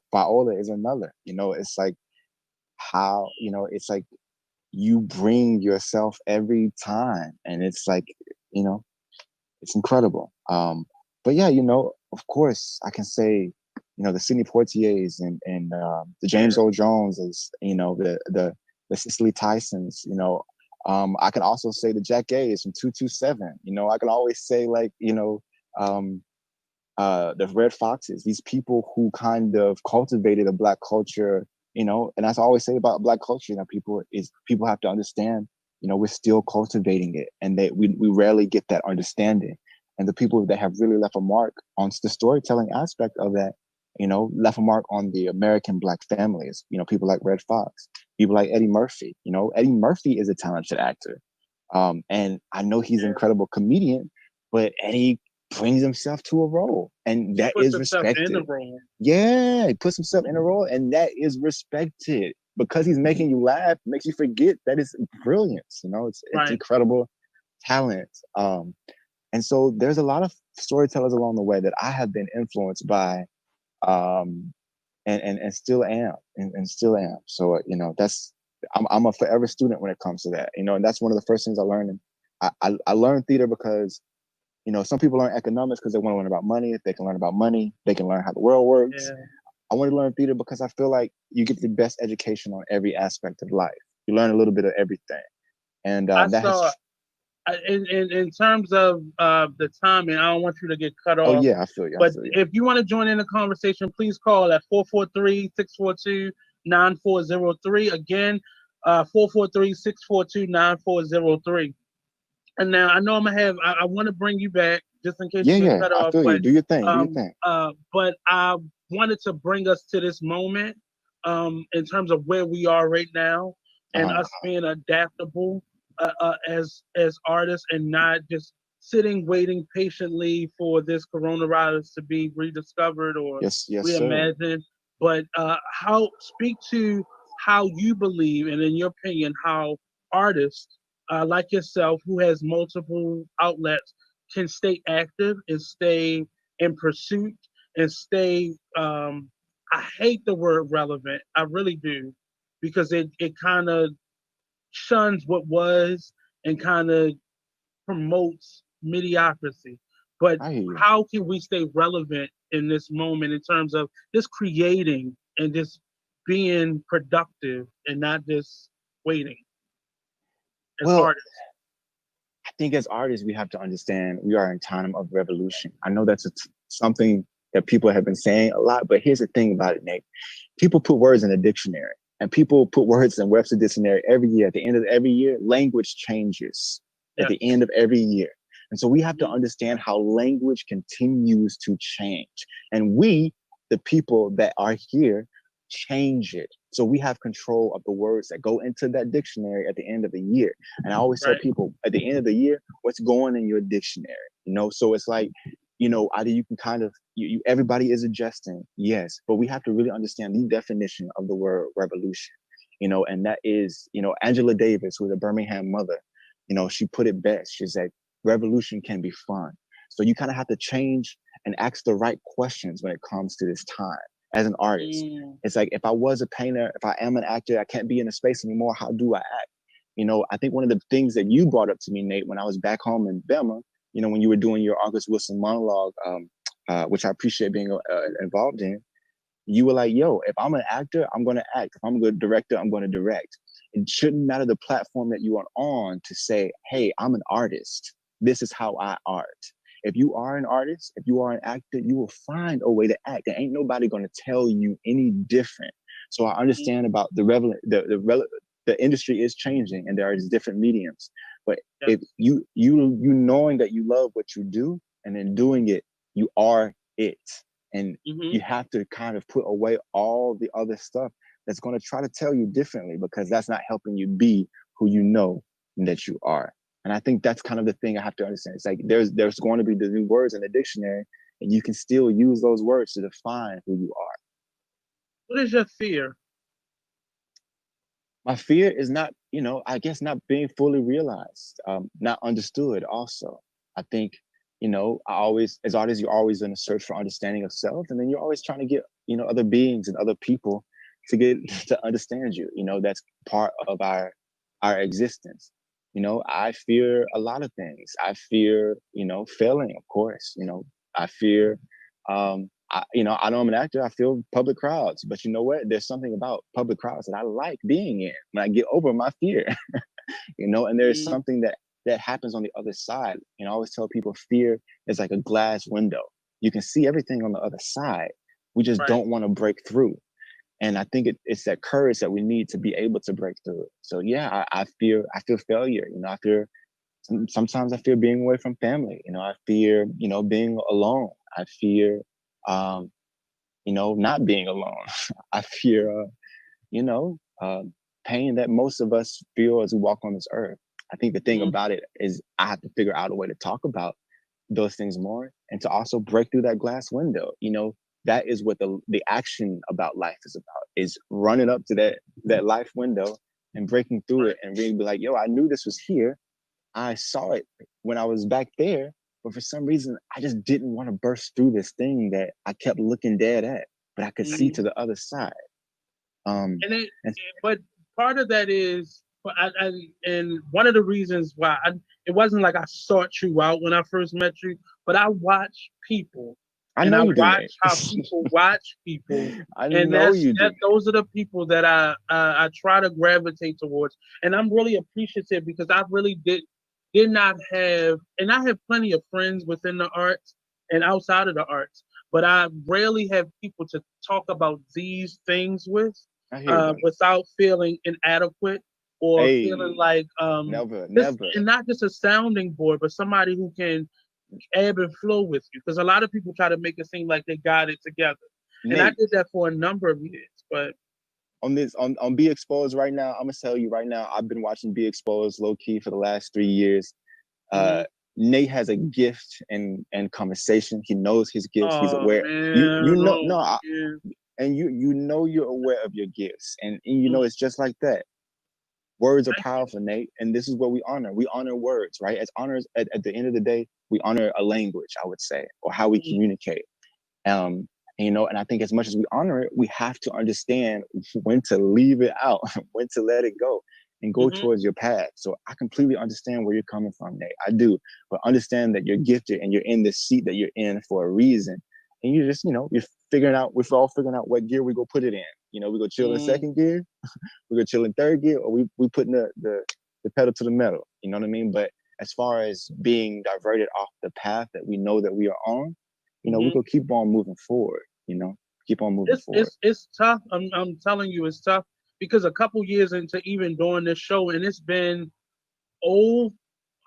is another, you know, it's like how, you know, it's like you bring yourself every time and it's like, you know, it's incredible. But yeah, you know, of course, I can say, you know, the Sidney Poitiers and the James Yeah. Earl Joneses, you know, the Cicely Tysons, you know. I can also say the Jack A's from 227. You know, I can always say like, you know, um, the Red Foxes, these people who kind of cultivated a black culture, you know, and as I always say about black culture, you know, people have to understand, you know, we're still cultivating it and that we rarely get that understanding. And the people that have really left a mark on the storytelling aspect of that, you know, left a mark on the American black families, you know, people like Red Fox, people like Eddie Murphy, you know, Eddie Murphy is a talented actor. And I know he's an Yeah. incredible comedian, but Eddie brings himself to a role and He that puts is himself in the respected. role. Yeah, he puts himself in a role and that is respected because he's making you laugh, makes you forget that it's brilliance, you know, it's Right. incredible talent. And so there's a lot of storytellers along the way that I have been influenced by, um, and still am, and still am. So you know, I'm a forever student when it comes to that. You know, and that's one of the first things I learned. And I learned theater because you know some people learn economics because they want to learn about money. If they can learn about money, they can learn how the world works. Yeah. I want to learn theater because I feel like you get the best education on every aspect of life. You learn a little bit of everything, and I that has. saw in terms of the timing, I don't want you to get cut Oh off. yeah, I feel you. I But feel you. if you want to join in the conversation, please call at 443-642-9403. Again, 443-642-9403. And now I know I'm gonna have. I want to bring you back just in case Yeah, you get yeah. cut I off. feel you. But Do your thing. Do your thing. but I wanted to bring us to this moment in terms of where we are right now and Uh-huh. us being adaptable as artists and not just sitting waiting patiently for this coronavirus to be rediscovered or Yes, yes, sir. reimagined. But how speak to how you believe and in your opinion how artists like yourself, who has multiple outlets, can stay active and stay in pursuit and stay. I hate the word relevant. I really do, because it kind of shuns what was and kind of promotes mediocrity. But I hear you. how can we stay relevant in this moment in terms of just creating and just being productive and not just waiting as Well, artists? I think as artists, we have to understand we are in time of revolution. I know that's something that people have been saying a lot. But here's the thing about it, Nate. People put words in a dictionary, and people put words in Webster dictionary every year. At the end of every year, language changes at Yes. the end of every year. And so we have to Mhm. understand how language continues to change. And we, the people that are here, change it. So we have control of the words that go into that dictionary at the end of the year. And I always tell Right. people at the end of the year, what's going in your dictionary? So it's like, either you can kind of, everybody is adjusting, yes, but we have to really understand the definition of the word revolution, and that is, Angela Davis, who's a Birmingham mother, she put it best. She said, revolution can be fun. So you kind of have to change and ask the right questions when it comes to this time as an artist. Mm. It's like, if I was a painter, if I am an actor, I can't be in a space anymore. How do I act? I think one of the things that you brought up to me, Nate, when I was back home in Bama, when you were doing your August Wilson monologue, which I appreciate being involved in, you were like, yo, if I'm an actor, I'm going to act. If I'm a good director, I'm going to direct. It shouldn't matter the platform that you are on to say, hey, I'm an artist. This is how I art. If you are an artist, if you are an actor, you will find a way to act. There ain't nobody going to tell you any different. So I Mhm. understand about the industry is changing and there are different mediums. But Yes. if you knowing that you love what you do and then doing it, you are it. And Hmm. you have to kind of put away all the other stuff that's going to try to tell you differently, because that's not helping you be who you know that you are. And I think that's kind of the thing I have to understand. It's like there's going to be the new words in the dictionary, and you can still use those words to define who you are. What is your fear? My fear is not, I guess, not being fully realized, not understood also. I think, as artists, you're always in a search for understanding of self. And then you're always trying to get, other beings and other people to get to understand you. That's part of our existence. I fear a lot of things. I fear, failing, of course. I fear I know I'm an actor. I feel public crowds, but you know what? There's something about public crowds that I like being in when I get over my fear, and there's Mm. something that happens on the other side. I always tell people fear is like a glass window. You can see everything on the other side. We just Right. don't want to break through. And I think it's that courage that we need to be able to break through it. So yeah, I feel failure. I fear sometimes I fear being away from family. I fear, being alone. I fear um, not being alone. I fear, you know, uh, pain that most of us feel as we walk on this earth. I think the thing Mm. about it is I have to figure out a way to talk about those things more and to also break through that glass window. That is what the action about life is about, is running up to that life window and breaking through it Right. and really be like, yo, I knew this was here. I saw it when I was back there, but for some reason, I just didn't want to burst through this thing that I kept looking dead at, but I could see Mm. to the other side. Um, And and but part of that is, and one of the reasons why it wasn't like I sought you out when I first met you, but I watch people, I and know I you do, Nate. watch how people watch people, I and know you do. those are the people that I try to gravitate towards, and I'm really appreciative because I really did not have, and I have plenty of friends within the arts and outside of the arts, but I rarely have people to talk about these things with, I hear you, brother. without feeling inadequate or feeling Hey, like never, this, never. and not just a sounding board, but somebody who can ebb and flow with you. Because a lot of people try to make it seem like they got it together, and I Nate, did that for a number of years. But on Be Exposed right now, I'm gonna tell you right now, I've been watching Be Exposed low key for the last 3 years. Uh, mhm. Nate has a gift and conversation. He knows his gifts. He's Oh aware. You man, know, oh no, man. and you know you're aware of your gifts, and Mm, it's just like that. Words are thank you. powerful, Nate, and this is what we honor. We honor words, right? As honors at the end of the day, we honor a language, I would say, or how we Mm, communicate. Um, and I think as much as we honor it, we have to understand when to leave it out, when to let it go and go mhm, towards your path. So I completely understand where you're coming from, Nate. I do. But understand that you're gifted and you're in this seat that you're in for a reason. And you're just, you're figuring out, we're all figuring out what gear we go put it in. We go chill in mm, second gear, we go chill in third gear, or we putting the pedal to the metal. You know what I mean? But as far as being diverted off the path that we know that we are on, we hmm could keep on moving forward. Keep on moving It's forward. it's it's tough. I'm telling you, it's tough because a couple years into even doing this show, and it's been oh,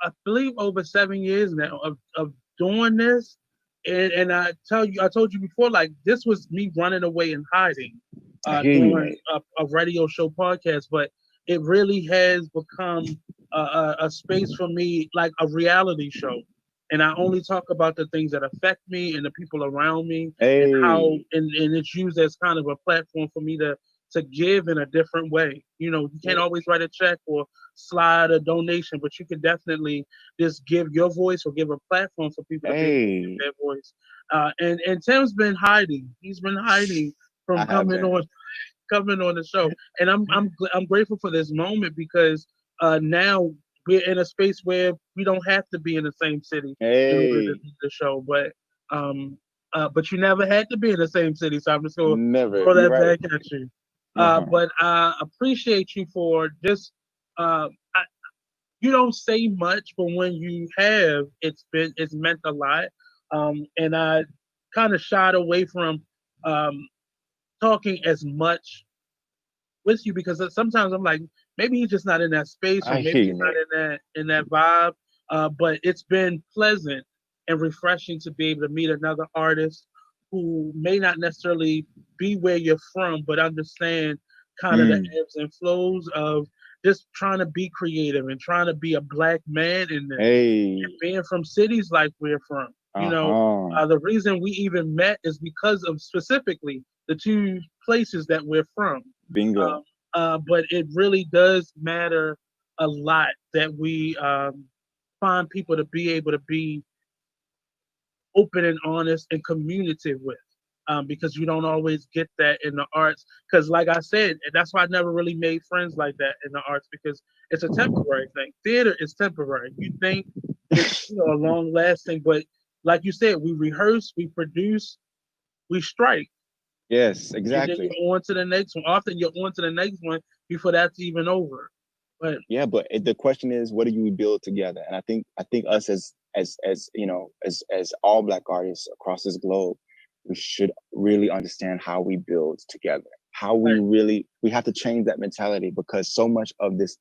I believe over 7 years now of doing this. And I told you before, like this was me running away and hiding, I hear you, doing Nate. a radio show podcast, but it really has become a space for me, like a reality show. And I only talk about the things that affect me and the people around me, and how, Hey, and it's used as kind of a platform for me to give in a different way. You can't yeah, always write a check or slide a donation, but you can definitely just give your voice or give a platform for people to be able to give hey, their voice. And Tim's been hiding. He's been hiding I from have been. coming on the show, and I'm grateful for this moment because now we're in a space where we don't have to be in the same city in order to Hey, do the show, um, but you never had to be in the same city, so I'm just gonna never. throw You're that right. back at you. Uh-huh. But I appreciate you for just I, you don't say much, but when you have, it's meant a lot. And I kind of shied away from um, talking as much with you because sometimes I'm like, maybe he's just not in that space, or I hear maybe you, he's not Nate. in that vibe. But it's been pleasant and refreshing to be able to meet another artist who may not necessarily be where you're from, but understand kind of the Mm. ebbs and flows of just trying to be creative and trying to be a black man in this, and Hey, being from cities like we're from. uh-huh. The reason we even met is because of specifically the two places that we're from. Um, Bingo. but it really does matter a lot that we find people to be able to be open and honest and communicative with. Because you don't always get that in the arts. Because, like I said, that's why I never really made friends like that in the arts because it's a temporary thing. Theater is temporary. You think it's a long lasting, but like you said, we rehearse, we produce, we strike, Yes, and then exactly. you're on to the next one. Often you're on to the next one before that's even over. But Yeah, but the question is, what do you build together? And I think us as as all Black artists across this globe, we should really understand how we build together. How right. we have to change that mentality because so much of this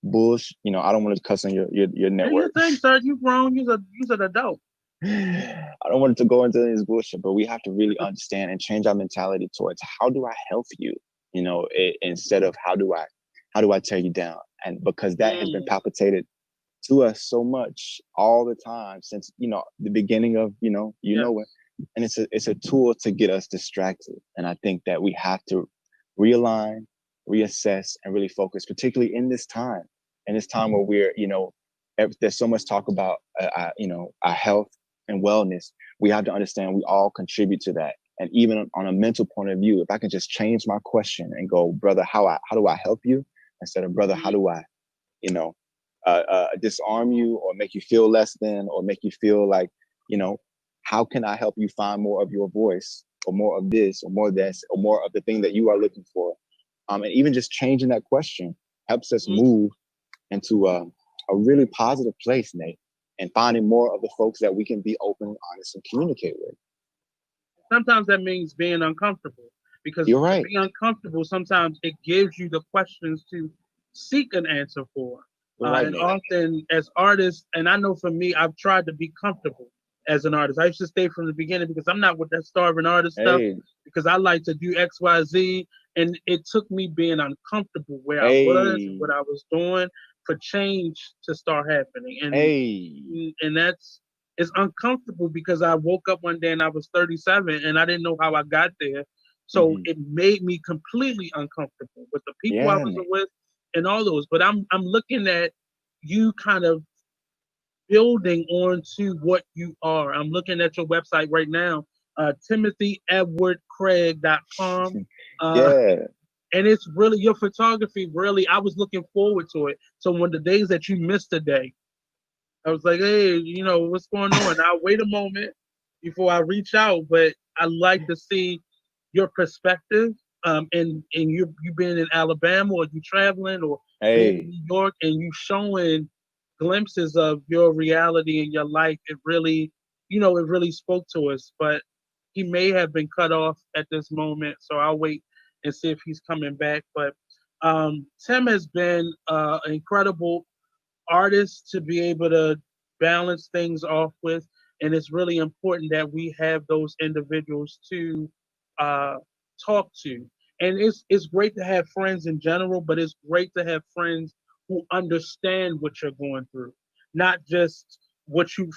bullshit. I don't want to cuss on your Do your network. thing, sir. You grown. You's an adult. I don't want it to go into this bullshit, but we have to really understand and change our mentality towards how do I help you, instead of how do I tear you down, and because that has been Mm, palpitated to us so much all the time since the beginning of it, yes. and it's a tool to get us distracted, and I think that we have to realign, reassess, and really focus, particularly in this time where there's so much talk about our health and wellness. We have to understand we all contribute to that. And even on a mental point of view, if I can just change my question and go, brother, how do I help you? Instead of brother, how Mm, do I, you know, disarm you or make you feel less than or make you feel like, you know, how can I help you find more of your voice or more of this or more of this or more of the thing that you are looking for? And even just changing that question helps us mm. move into a really positive place, Nate, and finding more of the folks that we can be open and honest and communicate with. Sometimes that means being uncomfortable because You're to right. be uncomfortable, sometimes it gives you the questions to seek an answer for. You're right, And Nate. often, as artists, and I know for me, I've tried to be comfortable as an artist. I used to stay from the beginning because I'm not with that starving artist stuff Hey, because I like to do X, Y, Z. And it took me being uncomfortable where I was and what hey, I was doing for change to start happening. hey. And that's it's uncomfortable because I woke up one day and I was 37 and I didn't know how I got there. So Hmm. it made me completely uncomfortable with the people I Yeah, was Nate. with and all those. But I'm looking at you kind of building onto what you are. I'm looking at your website right now, timothyedwardcraig.com. Uh, Yeah. and it's really your photography. Really, I was looking forward to it. So when the days that you missed a day, I was like, hey, what's going on? I'll wait a moment before I reach out, but I like to see your perspective. And you being in Alabama or you traveling or being in Hey, New York and you showing glimpses of your reality and your life. It really, it really spoke to us. But he may have been cut off at this moment, so I'll wait and see if he's coming back. But Tim has been an incredible artist to be able to balance things off with. And it's really important that we have those individuals to uh, talk to. And it's great to have friends in general, but it's great to have friends who understand what you're going through, not just what you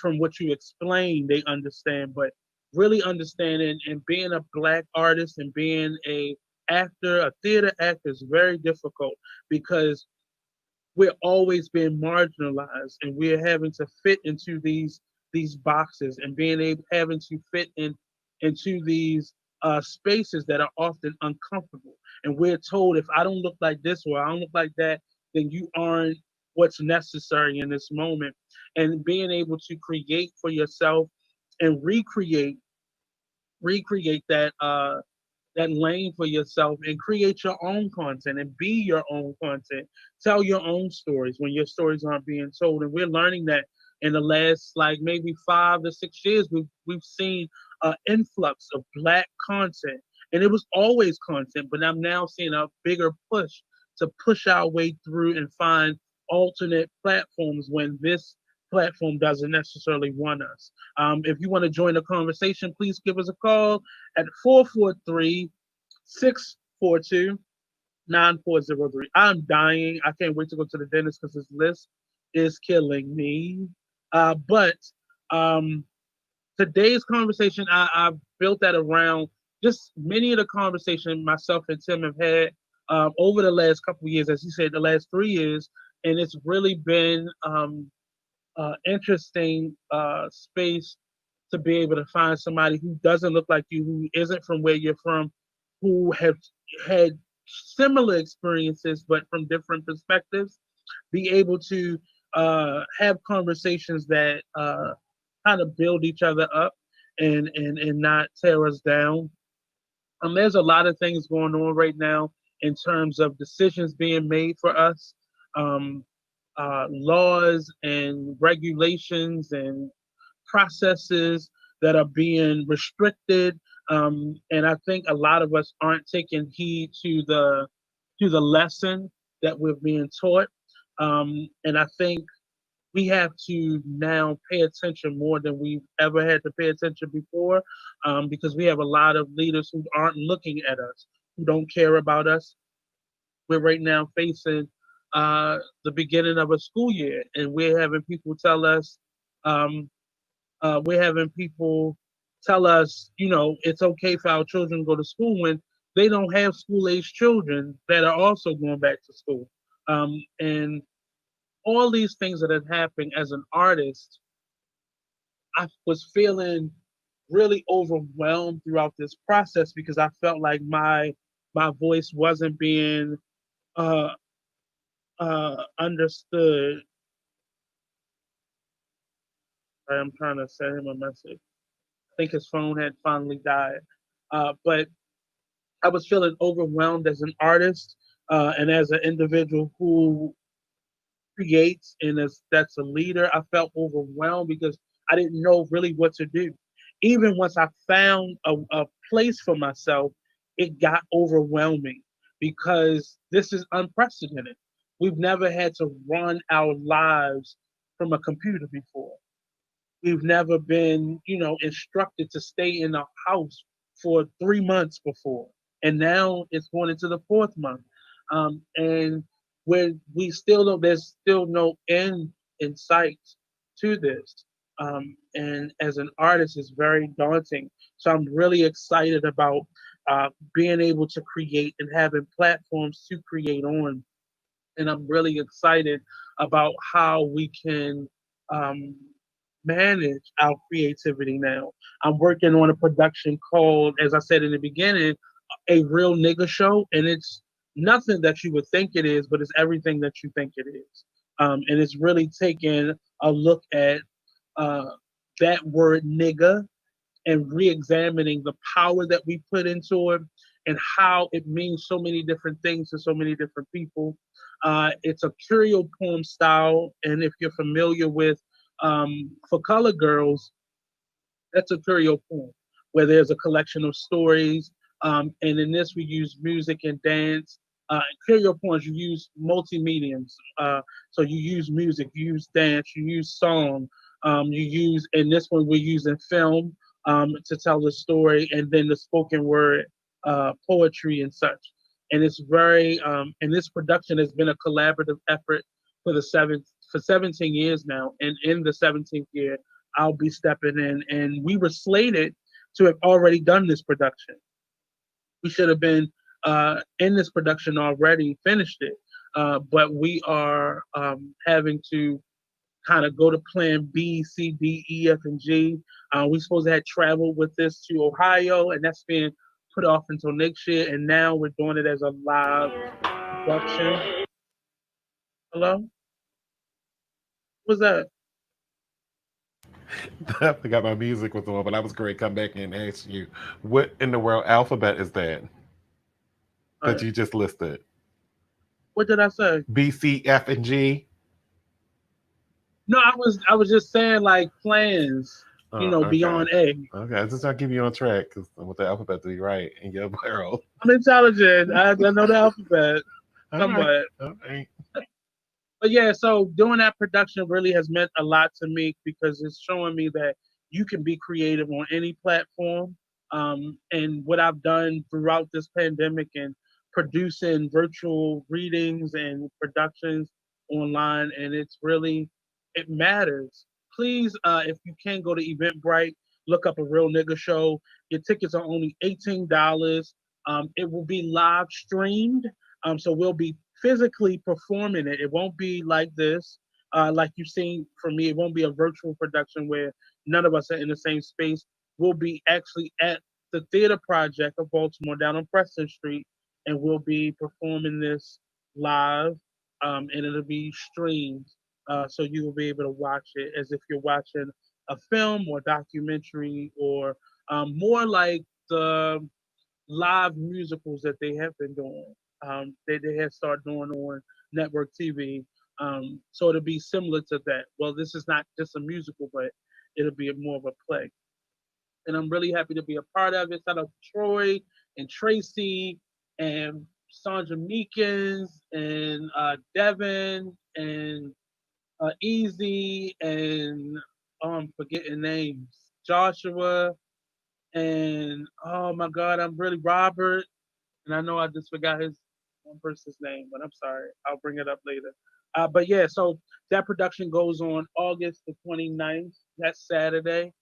explain they understand, but really understanding. And being a black artist and being a theater actor is very difficult because we're always being marginalized and we're having to fit into these boxes and being able having to fit into these spaces that are often uncomfortable. And we're told if I don't look like this or I don't look like that, then you aren't what's necessary in this moment. And being able to create for yourself and recreate that lane for yourself and create your own content and be your own content. Tell your own stories when your stories aren't being told. And we're learning that in the last like maybe 5 to 6 years, we've seen an influx of black content. And it was always content, but I'm now seeing a bigger push to push our way through and find alternate platforms when this platform doesn't necessarily want us. If you want to join the conversation, please give us a call at 443-642-9403. I'm dying. I can't wait to go to the dentist because this list is killing me. But um, today's conversation, I've built that around just many of the conversations myself and Tim have had over the last couple of years, as you said, the last 3 years. And it's really been interesting space to be able to find somebody who doesn't look like you, who isn't from where you're from, who have had similar experiences but from different perspectives, be able to have conversations that kind of build each other up and not tear us down. There's a lot of things going on right now in terms of decisions being made for us, um, laws and regulations and processes that are being restricted. And I think a lot of us aren't taking heed to the lesson that we're being taught. And I think we have to now pay attention more than we've ever had to pay attention before, because we have a lot of leaders who aren't looking at us, who don't care about us. We're right now facing the beginning of a school year, and we're having people tell us, it's okay for our children to go to school when they don't have school age children that are also going back to school. And all these things that have happened as an artist, I was feeling really overwhelmed throughout this process because I felt like my voice wasn't being uh, understood. I'm trying to send him a message. I think his phone had finally died. But I was feeling overwhelmed as an artist and as an individual who creates and that's a leader. I felt overwhelmed because I didn't know really what to do. Even once I found a place for myself, it got overwhelming because this is unprecedented. We've never had to run our lives from a computer before. We've never been, instructed to stay in a house for 3 months before, and now it's going into the fourth month. And when we still don't, there's still no end in sight to this. And as an artist, it's very daunting. So I'm really excited about being able to create and having platforms to create on, and I'm really excited about how we can um, manage our creativity now. I'm working on a production called, as I said in the beginning, a real nigga show, and it's nothing that you would think it is, but it's everything that you think it is. And it's really taking a look at uh, that word nigga and re-examining the power that we put into it and how it means so many different things to so many different people. It's a curio poem style, and if you're familiar with For Color Girls, That's a curio poem, where there's a collection of stories. And in this, we use music and dance. Curio poems, you use multi mediums. So you use music, you use dance, you use song. You use in this one we're using film to tell the story, and then the spoken word poetry and such. And it's very and this production has been a collaborative effort for 17 years now. And in the 17th year, I'll be stepping in. And we were slated to have already done this production. We should have been in this production already, finished it. But we are having to kind of go to plan B, C, D, E, F, and G. We supposed to have traveled with this to Ohio, and that's being put off until next year. And now we're doing it as a live production. Hello? What's that? I forgot my music was on, but I was great. Come back and ask you, what in the world alphabet is that Uh, you just listed? what did I say? B, C, F, and G. No, I was just saying like plans, Okay. beyond A. Okay, I just trying to keep you on track because I want the alphabet to be right in your world. I'm intelligent. I know the alphabet All right. somewhat. All right. But yeah, so doing that production really has meant a lot to me because it's showing me that you can be creative on any platform. And what I've done throughout this pandemic and producing virtual readings and productions online, and it's really it matters. Please, if you can go to Eventbrite, look up a real nigga show. Your tickets are only $18. It will be live streamed. So we'll be physically performing it. It won't be like this, like you've seen from me. It won't be a virtual production where none of us are in the same space. We'll be actually at the Theater Project of Baltimore down on Preston Street, and we'll be performing this live, and it'll be streamed. So you will be able to watch it as if you're watching a film or documentary or more like the live musicals that they have been doing. They have started doing on network TV. So it'll be similar to that. Well, this is not just a musical, but it'll be more of a play. And I'm really happy to be a part of it. Shout out to Troy and Tracy and Sandra Meekins and Devin and Easy and I'm forgetting names. Joshua and oh my God, I'm really Robert and I know I just forgot his one person's name, but I'm sorry. I'll bring it up later. But yeah, so that production goes on August the 29th. That's Saturday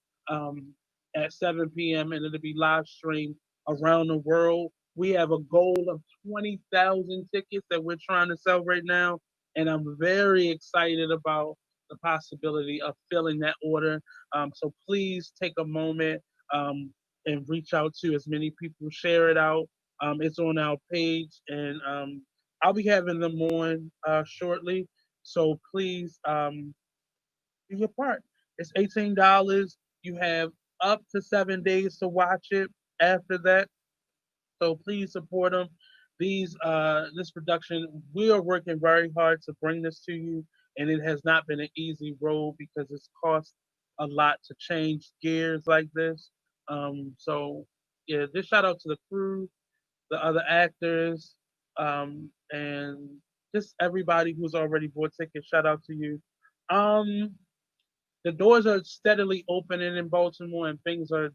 at 7 p.m. and it'll be live streamed around the world. We have a goal of 20,000 tickets that we're trying to sell right now. And I'm very excited about the possibility of filling that order. So please take a moment and reach out to as many people, share it out. It's on our page, and I'll be having them on shortly. So please do your part. It's $18. You have up to 7 days to watch it. After that, so please support them. This production, we are working very hard to bring this to you, and it has not been an easy road because it's cost a lot to change gears like this. So yeah, just shout out to the crew, the other actors, and just everybody who's already bought tickets. Shout out to you. Um, the doors are steadily opening in Baltimore, and things are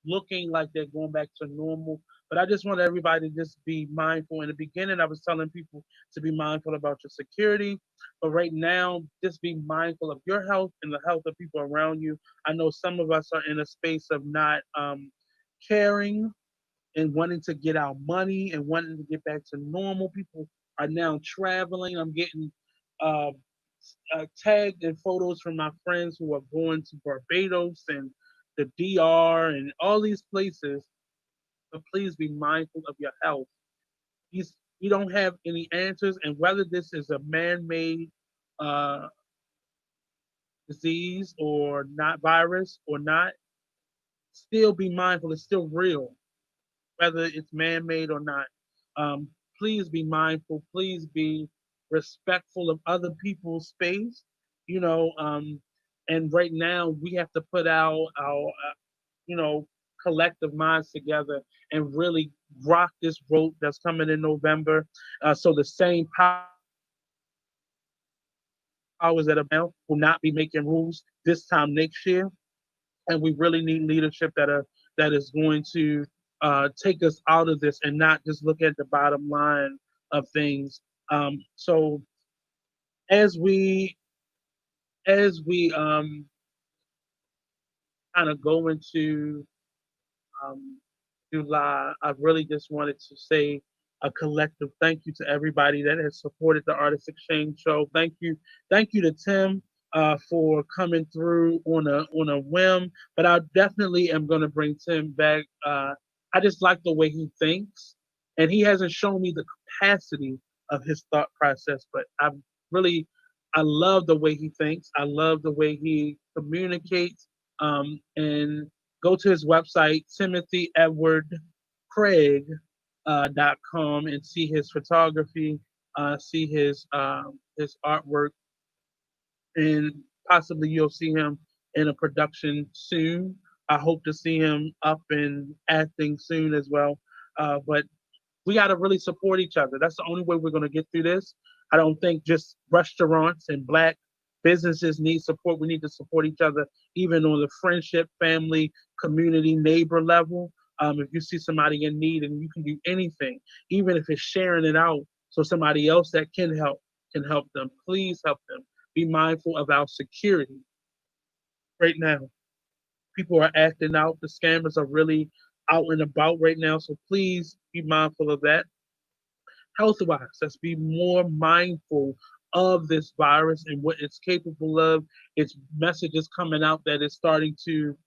looking like they're going back to normal. But I just want everybody to just be mindful. In the beginning, I was telling people to be mindful about your security, but right now, just be mindful of your health and the health of people around you. I know some of us are in a space of not caring and wanting to get our money and wanting to get back to normal. People are now traveling. I'm getting uh, tagged in photos from my friends who are going to Barbados and the DR and all these places. But please be mindful of your health. We don't have any answers, and whether this is a man-made uh, disease or not, virus or not, still be mindful. It's still real whether it's man-made or not. Um, please be mindful. Please be respectful of other people's space. You know, and right now we have to put our you know, collective minds together and really rock this vote that's coming in November. So the same powers that are making rules now will not be making rules this time next year. And we really need leadership that is going to take us out of this and not just look at the bottom line of things. So as we as we kind of go into um, July, I really just wanted to say a collective thank you to everybody that has supported the Artist Exchange show. Thank you to Tim for coming through on a whim. But I definitely am going to bring Tim back. I just like the way he thinks, and he hasn't shown me the capacity of his thought process. But really, I love the way he thinks. I love the way he communicates. And go to his website, Timothy Edward Craig .com, and see his photography, see his artwork, and possibly you'll see him in a production soon. I hope to see him up and acting soon as well. But we got to really support each other. That's the only way we're going to get through this. I don't think just restaurants and black businesses need support. We need to support each other, even on the friendship, family, community, neighbor level. If you see somebody in need and you can do anything, even if it's sharing it out so somebody else that can help them, please help them. Be mindful of our security right now. People are acting out. The scammers are really out and about right now. So please be mindful of that. Health wise, let's be more mindful of this virus and what it's capable of. Its messages coming out that it's starting to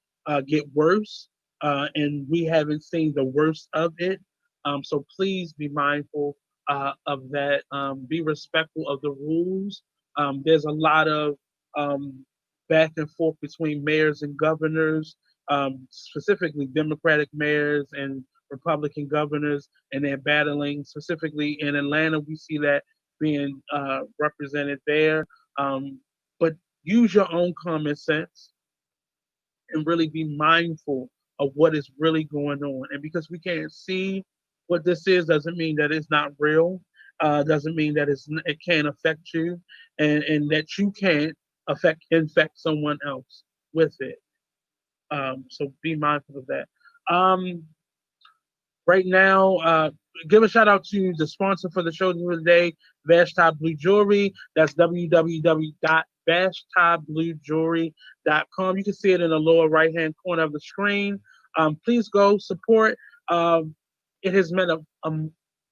get worse, and we haven't seen the worst of it. So please be mindful of that. Be respectful of the rules. There's a lot of um, back and forth between mayors and governors, specifically Democratic mayors and Republican governors, and they're battling. Specifically in Atlanta, we see that being represented there. But use your own common sense and really be mindful of what is really going on. And because we can't see what this is, doesn't mean that it's not real. Doesn't mean that it can't affect you, and that you can't affect infect someone else with it. So be mindful of that. Um, right now. Give a shout out to the sponsor for the show today, Vashti Blue Jewelry. That's www.vashtabluejewelry.com. You can see it in the lower right hand corner of the screen. Please go support. Um, it has been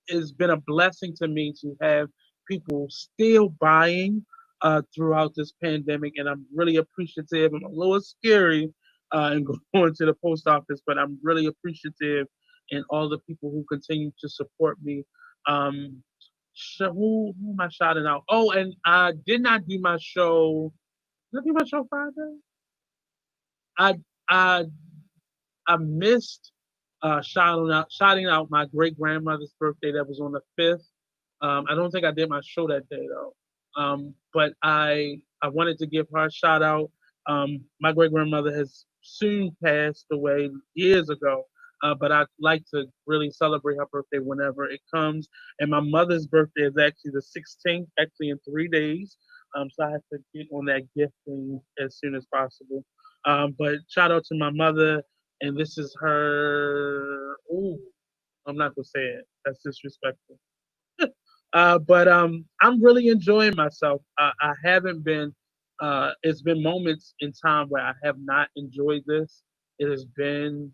it's been a blessing to me to have people still buying throughout this pandemic, and I'm really appreciative. I'm a little scary and going to the post office, but I'm really appreciative and all the people who continue to support me. Um, who am I shouting out? Oh, and I did not do my show. Did I do my show Friday? I I I missed shouting out my great grandmother's birthday that was on the 5th. I don't think I did my show that day though. But I wanted to give her a shout out. My great grandmother has soon passed away years ago. But I'd like to really celebrate her birthday whenever it comes. And my mother's birthday is actually the 16th, actually in 3 days. So I have to get on that gifting as soon as possible. But shout out to my mother, and this is her. Ooh, I'm not gonna say it. That's disrespectful. But I'm really enjoying myself. I haven't been. It's been moments in time where I have not enjoyed this. It has been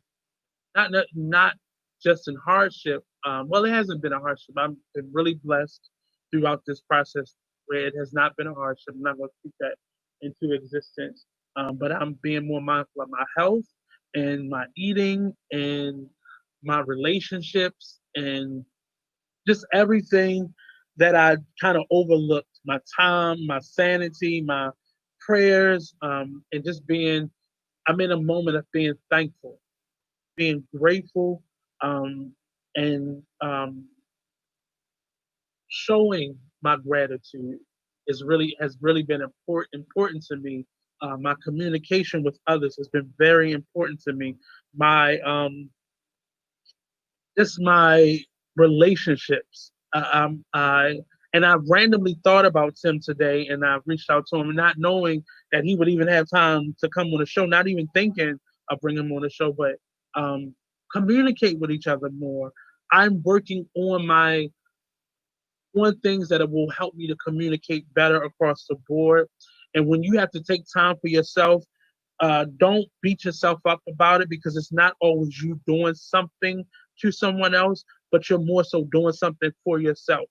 not just in hardship. Well, it hasn't been a hardship. I've been really blessed throughout this process where it has not been a hardship. I'm not going to speak that into existence. But I'm being more mindful of my health and my eating and my relationships and just everything that I kind of overlooked. My time, my sanity, my prayers, and just being. I'm in a moment of being thankful, being grateful, um, and showing my gratitude is really has really been important to me My communication with others has been very important to me. My just my relationships. And I randomly thought about Tim today, and I reached out to him, not knowing that he would even have time to come on the show. Not even thinking of bringing him on the show, but um, communicate with each other more. I'm working on things that will help me to communicate better across the board. And when you have to take time for yourself, don't beat yourself up about it, because it's not always you doing something to someone else, but you're more so doing something for yourself.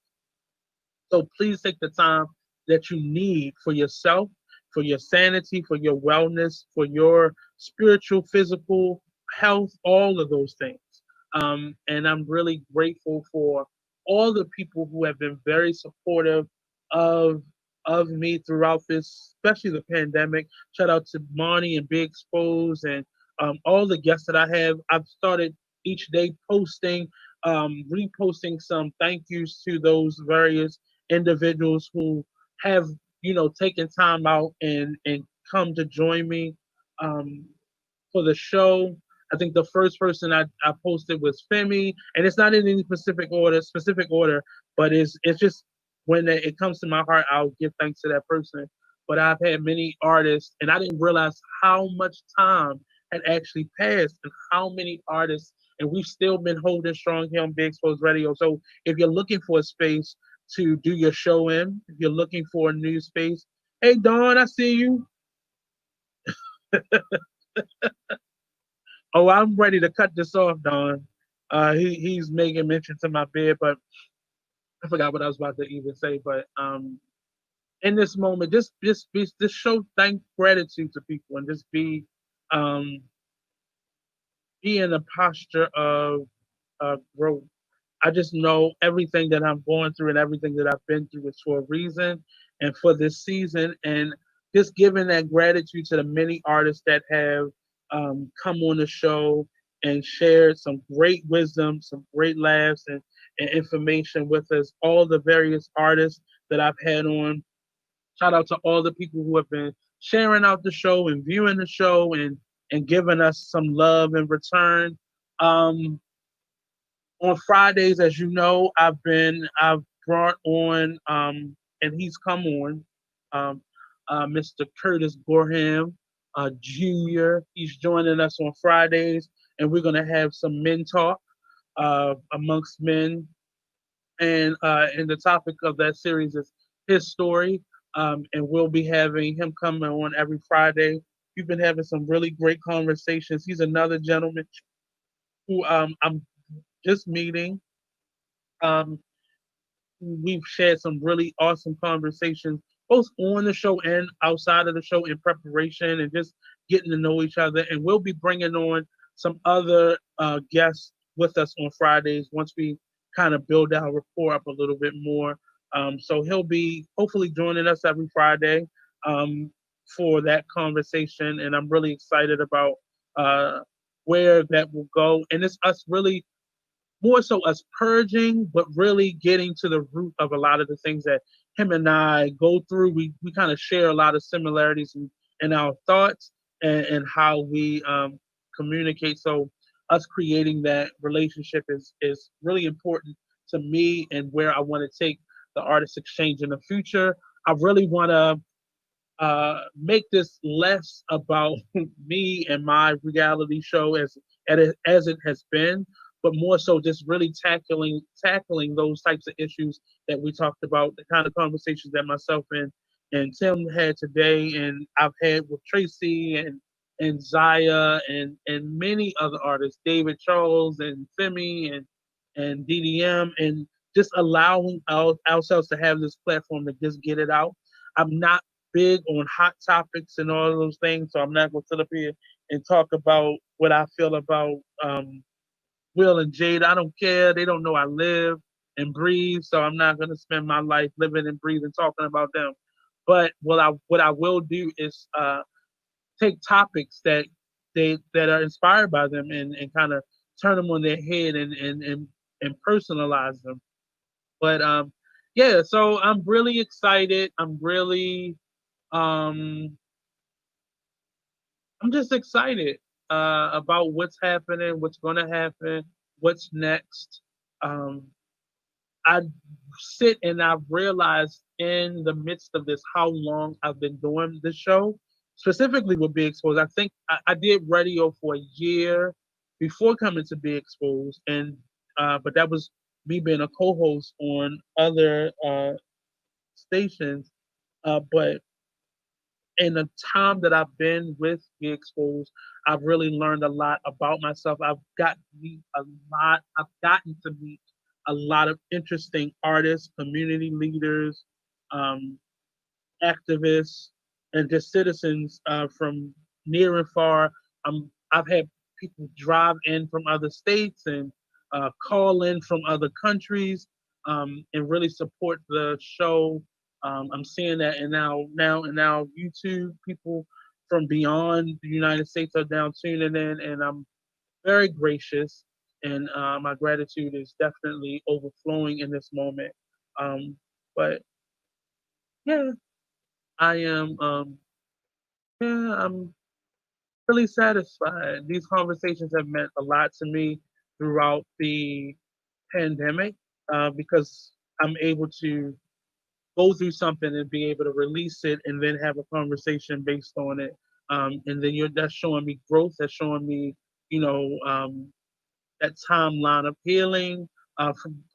So please take the time that you need for yourself, for your sanity, for your wellness, for your spiritual, physical health, all of those things. And I'm really grateful for all the people who have been very supportive of me throughout this, especially the pandemic. Shout out to Monty and Big Expose and all the guests that I have. I've started each day posting, reposting some thank yous to those various individuals who have taken time out and come to join me um, for the show. I think the first person I posted was Femi, and it's not in any specific order, but it's just when it comes to my heart, I'll give thanks to that person. But I've had many artists, and I didn't realize how much time had actually passed and how many artists, and we've still been holding strong here on Big Exposed Radio. So if you're looking for a space to do your show in, if you're looking for a new space, hey Dawn, I see you. Oh, I'm ready to cut this off, Don. He's making mention to my bed, but I forgot what I was about to even say. But in this moment, just show thank gratitude to people, and just um be in a posture of growth. I just know everything that I'm going through and everything that I've been through is for a reason and for this season. And just giving that gratitude to the many artists that have come on the show and shared some great wisdom, some great laughs, and information with us. All the various artists that I've had on. Shout out to all the people who have been sharing out the show and viewing the show and giving us some love in return. Um, on Fridays, as you know, I've brought on and he's come on um, Mr. Curtis Gorham Jr. He's joining us on Fridays, and we're gonna have some men talk amongst men, and the topic of that series is his story, and we'll be having him coming on every Friday. We've been having some really great conversations. He's another gentleman who I'm just meeting. Um, we've shared some really awesome conversations, both on the show and outside of the show, in preparation and just getting to know each other. And we'll be bringing on some other guests with us on Fridays once we kind of build our rapport up a little bit more. So he'll be hopefully joining us every Friday um, for that conversation. And I'm really excited about uh, where that will go. And it's us really more so us purging, but really getting to the root of a lot of the things that him and I go through. We kind of share a lot of similarities in our thoughts and how we communicate. So us creating that relationship is really important to me and where I want to take the artist exchange in the future. I really want to make this less about me and my reality show as it has been, but more so just really tackling those types of issues that we talked about, the kind of conversations that myself and Tim had today, and I've had with Tracy and Zaya and many other artists, David Charles and Femi and DDM, and just allowing ourselves to have this platform to just get it out. I'm not big on hot topics and all of those things, so I'm not going to sit up here and talk about what I feel about Will and Jade. I don't care. They don't know I live and breathe, so I'm not going to spend my life living and breathing talking about them. But what I will do is take topics that are inspired by them and kind of turn them on their head and personalize them. But yeah, so I'm really excited. I'm really um I'm just excited about what's happening, what's going to happen, what's next. Um, I sit and I've realized in the midst of this how long I've been doing this show, specifically with Be Exposed. I think I did radio for a year before coming to Be Exposed, and but that was me being a co-host on other stations. But in the time that I've been with Be Exposed, I've really learned a lot about myself. I've gotten to meet a lot of interesting artists, community leaders, um, activists, and just citizens from near and far. I've had people drive in from other states and call in from other countries and really support the show. I'm seeing that, and now YouTube people from beyond the United States are now tuning in, and I'm very gracious, and my gratitude is definitely overflowing in this moment. Um, but yeah, I am. Yeah, I'm really satisfied. These conversations have meant a lot to me throughout the pandemic because I'm able to go through something and be able to release it and then have a conversation based on it. And then that's showing me growth. That's showing me, you know, that timeline of healing,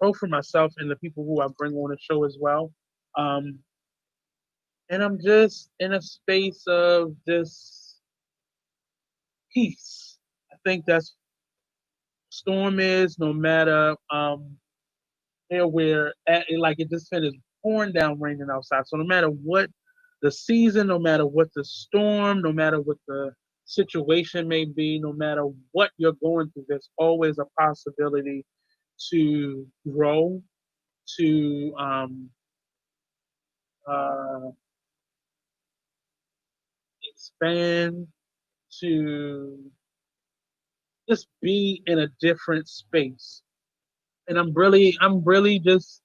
both for myself and the people who I bring on the show as well. Um, and I'm just in a space of just peace. I think that's storm is no matter where we're at, like it just finished pouring down raining outside. So no matter what the season, no matter what the storm, no matter what the situation may be, no matter what you're going through, there's always a possibility to grow, to uh, expand, to just be in a different space. And I'm really just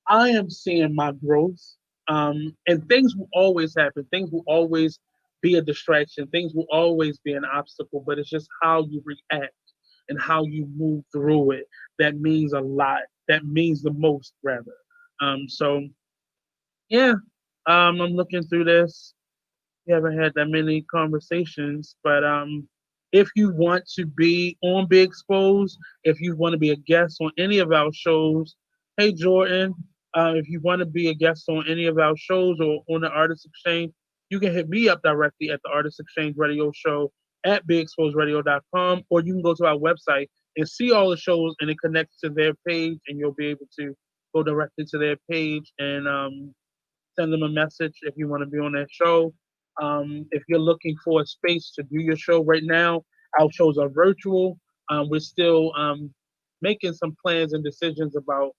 I am seeing my growth. And things will always happen. Things will always be a distraction. Things will always be an obstacle, but it's just how you react and how you move through it that means a lot. That means the most, rather. So yeah, I'm looking through this. We haven't had that many conversations, but if you want to be on Be Exposed, if you want to be a guest on any of our shows, hey Jordan, if you want to be a guest on any of our shows or on the Artist Exchange, you can hit me up directly at the Artist Exchange Radio Show at beexposedradio.com, or you can go to our website and see all the shows, and it connects to their page, and you'll be able to go directly to their page and send them a message if you want to be on that show. If you're looking for a space to do your show right now, our shows are virtual. We're still making some plans and decisions about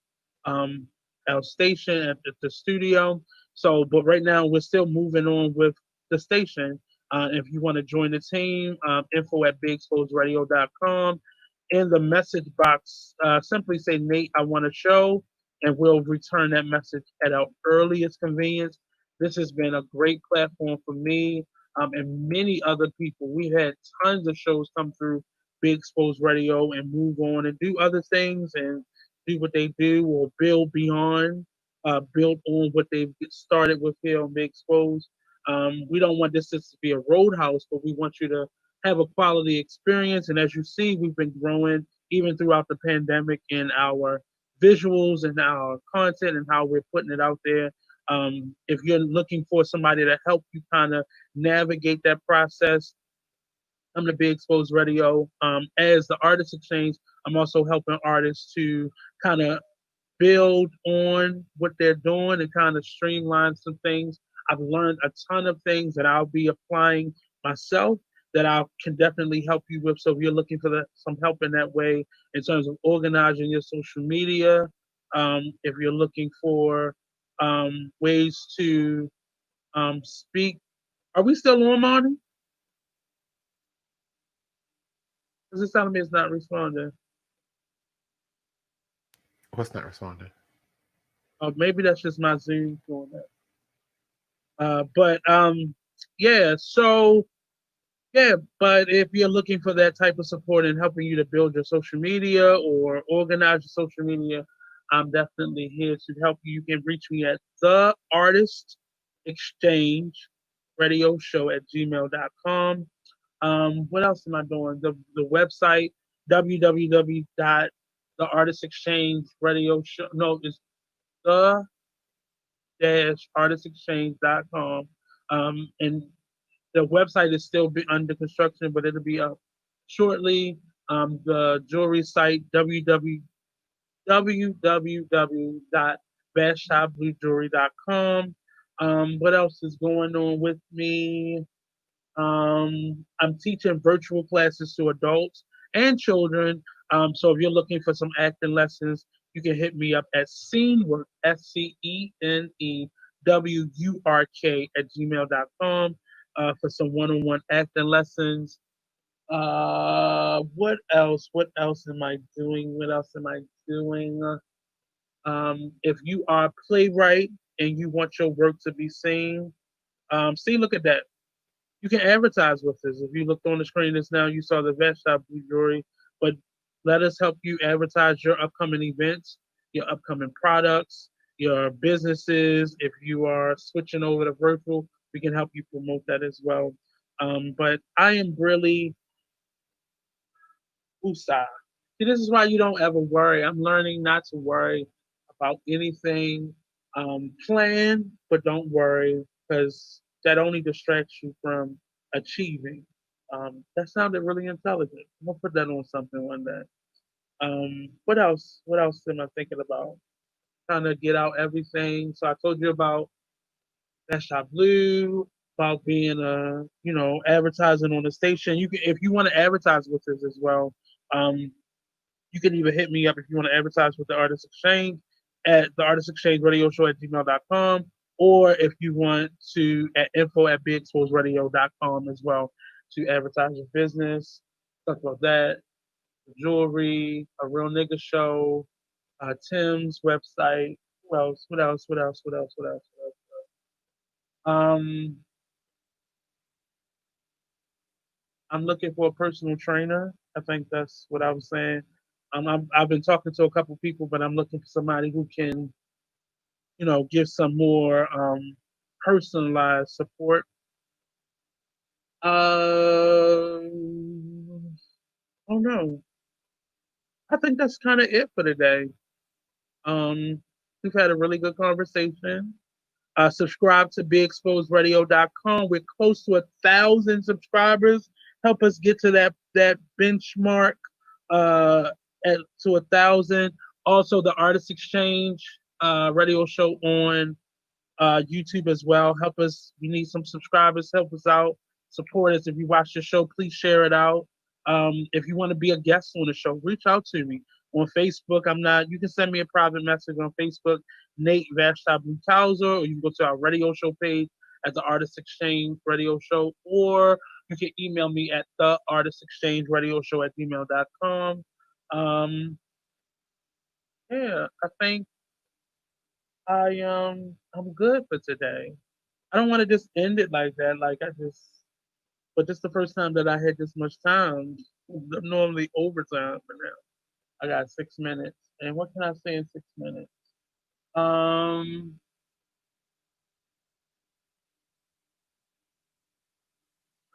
um, our station at the studio. So, but right now we're still moving on with the station. If you want to join the team, info at bigexposedradio.com. In the message box, simply say, Nate, I want a show, and we'll return that message at our earliest convenience. This has been a great platform for me and many other people. We've had tons of shows come through Big Exposed Radio and move on and do other things and do what they do or build beyond, build on what they've started with here on Big Exposed. We don't want this just to be a roadhouse, but we want you to have a quality experience. And as you see, we've been growing even throughout the pandemic in our visuals and our content and how we're putting it out there. If you're looking for somebody to help you kind of navigate that process, I'm the Big Exposed Radio. As the Artist Exchange, I'm also helping artists to kind of build on what they're doing and kind of streamline some things. I've learned a ton of things that I'll be applying myself that I can definitely help you with. So if you're looking for some help in that way in terms of organizing your social media, if you're looking for ways to speak, are we still on, Marty? Because it's telling me it's not responding. What's not responding? Maybe that's just my Zoom doing that. But yeah, so Yeah, but if you're looking for that type of support and helping you to build your social media or organize your social media, I'm definitely here to help you. You can reach me at the artist exchange radio show at gmail.com. What else am I doing? The website www dot the artist exchange radio show. No, it's the artistexchange.com. And the website is still under construction, but it'll be up shortly. The jewelry site www.bestshopbluejewelry.com. What else is going on with me? I'm teaching virtual classes to adults and children. So if you're looking for some acting lessons, you can hit me up at scenework, SCENEWURK at gmail.com for some one-on-one acting lessons. What else? What else am I doing? What else am I doing? If you are a playwright and you want your work to be seen, see, look at that. You can advertise with us. If you looked on the screen just now, you saw the vet shop blue jewelry. But let us help you advertise your upcoming events, your upcoming products, your businesses. If you are switching over to virtual, we can help you promote that as well. But I am really woosah. See, this is why you don't ever worry. I'm learning not to worry about anything. Plan, but don't worry, because that only distracts you from achieving. That sounded really intelligent. I'm gonna put that on something one day. What else? What else am I thinking about? Trying to get out everything. So I told you about that shot blue, about being advertising on the station. You can, if you want to advertise with us as well. Um, you can either hit me up if you want to advertise with the Artist Exchange at the Artist Exchange Radio Show at gmail.com, or if you want to at info at bigexposeradio.com as well to advertise your business, stuff like that, jewelry, a real nigga show, Tim's website. What else? What else? What else? What else? What else? What else? I'm looking for a personal trainer. I think that's what I was saying. I've been talking to a couple people, but I'm looking for somebody who can, give some more personalized support. Oh no, I think that's kind of it for today. Um, we've had a really good conversation. Subscribe to BeExposedRadio.com. We're close to 1,000 subscribers. Help us get to that benchmark to 1,000. Also, the Artist Exchange radio show on YouTube as well. Help us. We need some subscribers. Help us out. Support us. If you watch the show, please share it out. If you want to be a guest on the show, reach out to me on Facebook. I'm not. You can send me a private message on Facebook, Nate Vashta Blue Couser, or you can go to our radio show page at the Artist Exchange Radio Show, or you can email me at the Artist Exchange Radio Show at gmail.com. Yeah, I think I'm good for today. I don't want to just end it like that. But this is the first time that I had this much time. I'm normally overtime for now. I got 6 minutes. And what can I say in 6 minutes? Um,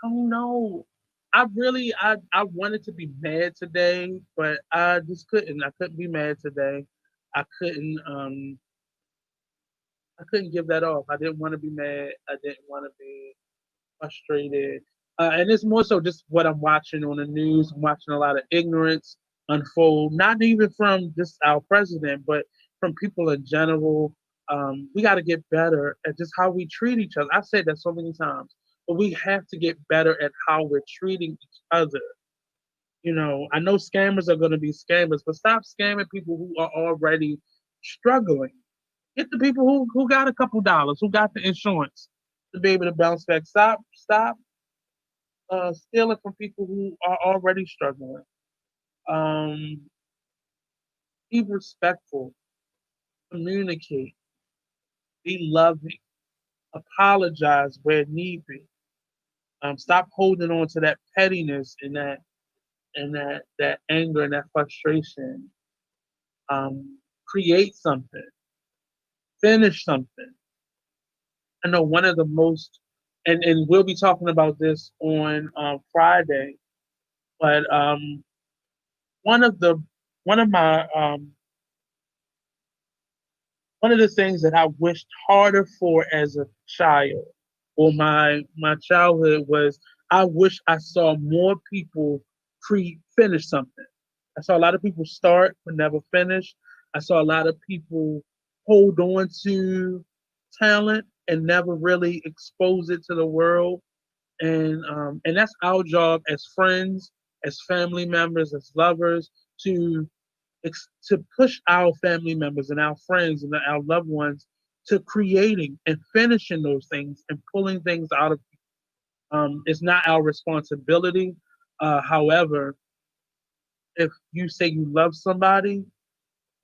I don't know. I wanted to be mad today, but I just couldn't. I couldn't be mad today. I couldn't um I couldn't give that off. I didn't want to be mad. I didn't want to be frustrated. And it's more so just what I'm watching on the news. I'm watching a lot of ignorance unfold, not even from just our president, but from people in general. We got to get better at just how we treat each other. I've said that so many times, but we have to get better at how we're treating each other. I know scammers are going to be scammers, but stop scamming people who are already struggling. Get the people who got a couple dollars, who got the insurance to be able to bounce back. Stop stealing from people who are already struggling. Um, be respectful, communicate, be loving, apologize where need be. Stop holding on to that pettiness and that anger and that frustration. Create something, finish something. I know one of the most, and we'll be talking about this on Friday. But one of the one of my one of the things that I wished harder for as a child or my childhood was I wish I saw more people finish something. I saw a lot of people start but never finish. I saw a lot of people hold on to talent and never really expose it to the world. And that's our job as friends, as family members, as lovers to to push our family members and our friends and our loved ones to creating and finishing those things and pulling things out of. It's not our responsibility. However, if you say you love somebody,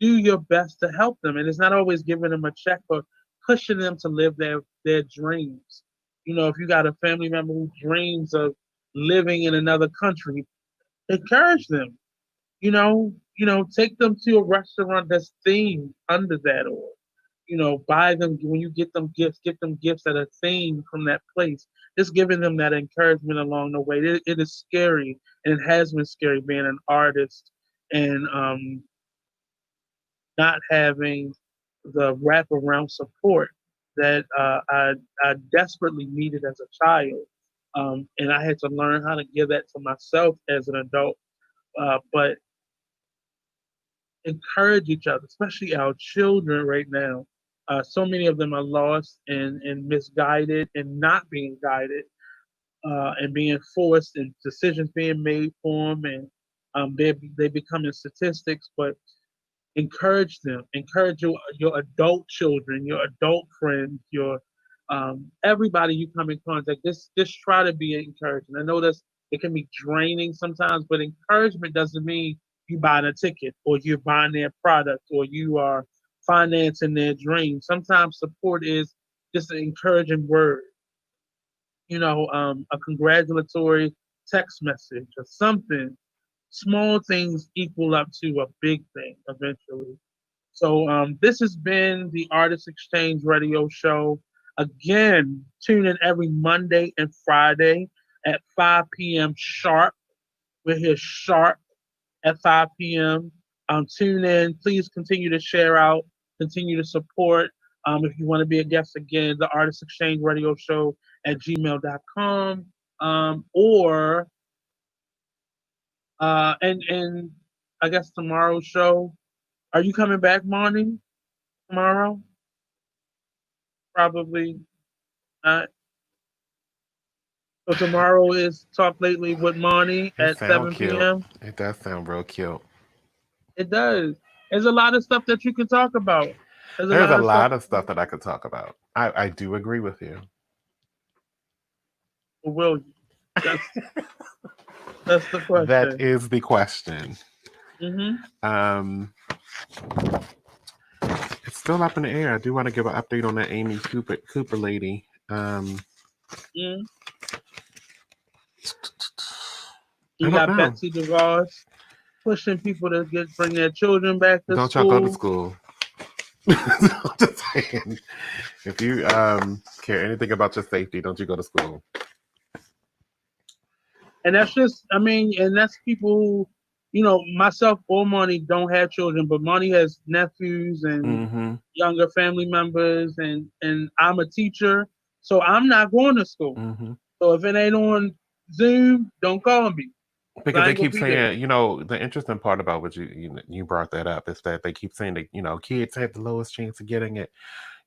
do your best to help them, and it's not always giving them a check, but pushing them to live their dreams. If you got a family member who dreams of living in another country, encourage them. Take them to a restaurant that's themed under that, or buy them when you get them gifts that are themed from that place. Just giving them that encouragement along the way. It is scary, and it has been scary being an artist and not having the wraparound support that I desperately needed as a child. And I had to learn how to give that to myself as an adult. But encourage each other, especially our children right now. So many of them are lost and misguided and not being guided and being forced and decisions being made for them and they becoming statistics. But encourage them, encourage your adult children, your adult friends, your everybody you come in contact. Just try to be encouraging. I know it can be draining sometimes, but encouragement doesn't mean you buying a ticket or you're buying their product or you are financing their dreams. Sometimes support is just an encouraging word, a congratulatory text message or something. Small things equal up to a big thing eventually. So this has been the Artist Exchange Radio Show. Again, tune in every Monday and Friday at 5 p.m. sharp. We're here sharp at 5 p.m. Tune in. Please continue to share out, continue to support. If you want to be a guest again, the Artist Exchange Radio Show at gmail.com. Or and I guess tomorrow's show. Are you coming back morning tomorrow? Probably not. So tomorrow is Talk Lately with Monty It at sound 7 cute. p.m. It does sound real cute. It does. There's a lot of stuff that you can talk about. There's a There's lot a of stuff. lot of stuff that I could talk about. I do agree with you. Will you? That's that's the That question. is the question. Hmm. Um, it's still up in the air. I do want to give an update on that Amy Cooper lady. Hmm. I You don't got know. Betsy DeVos pushing people to bring their children back to Don't y'all go to school. school? I'm just saying. If you care anything about your safety, don't you go to school? And that's just, I mean, and that's people who, myself or Money don't have children, but Money has nephews and Mm-hmm. younger family members, and I'm a teacher, so I'm not going to school. Mm-hmm. So if it ain't on Zoom, don't call me. 'Cause Because I they ain't gonna keep be there. saying, the interesting part about what you brought that up is that they keep saying that kids have the lowest chance of getting it.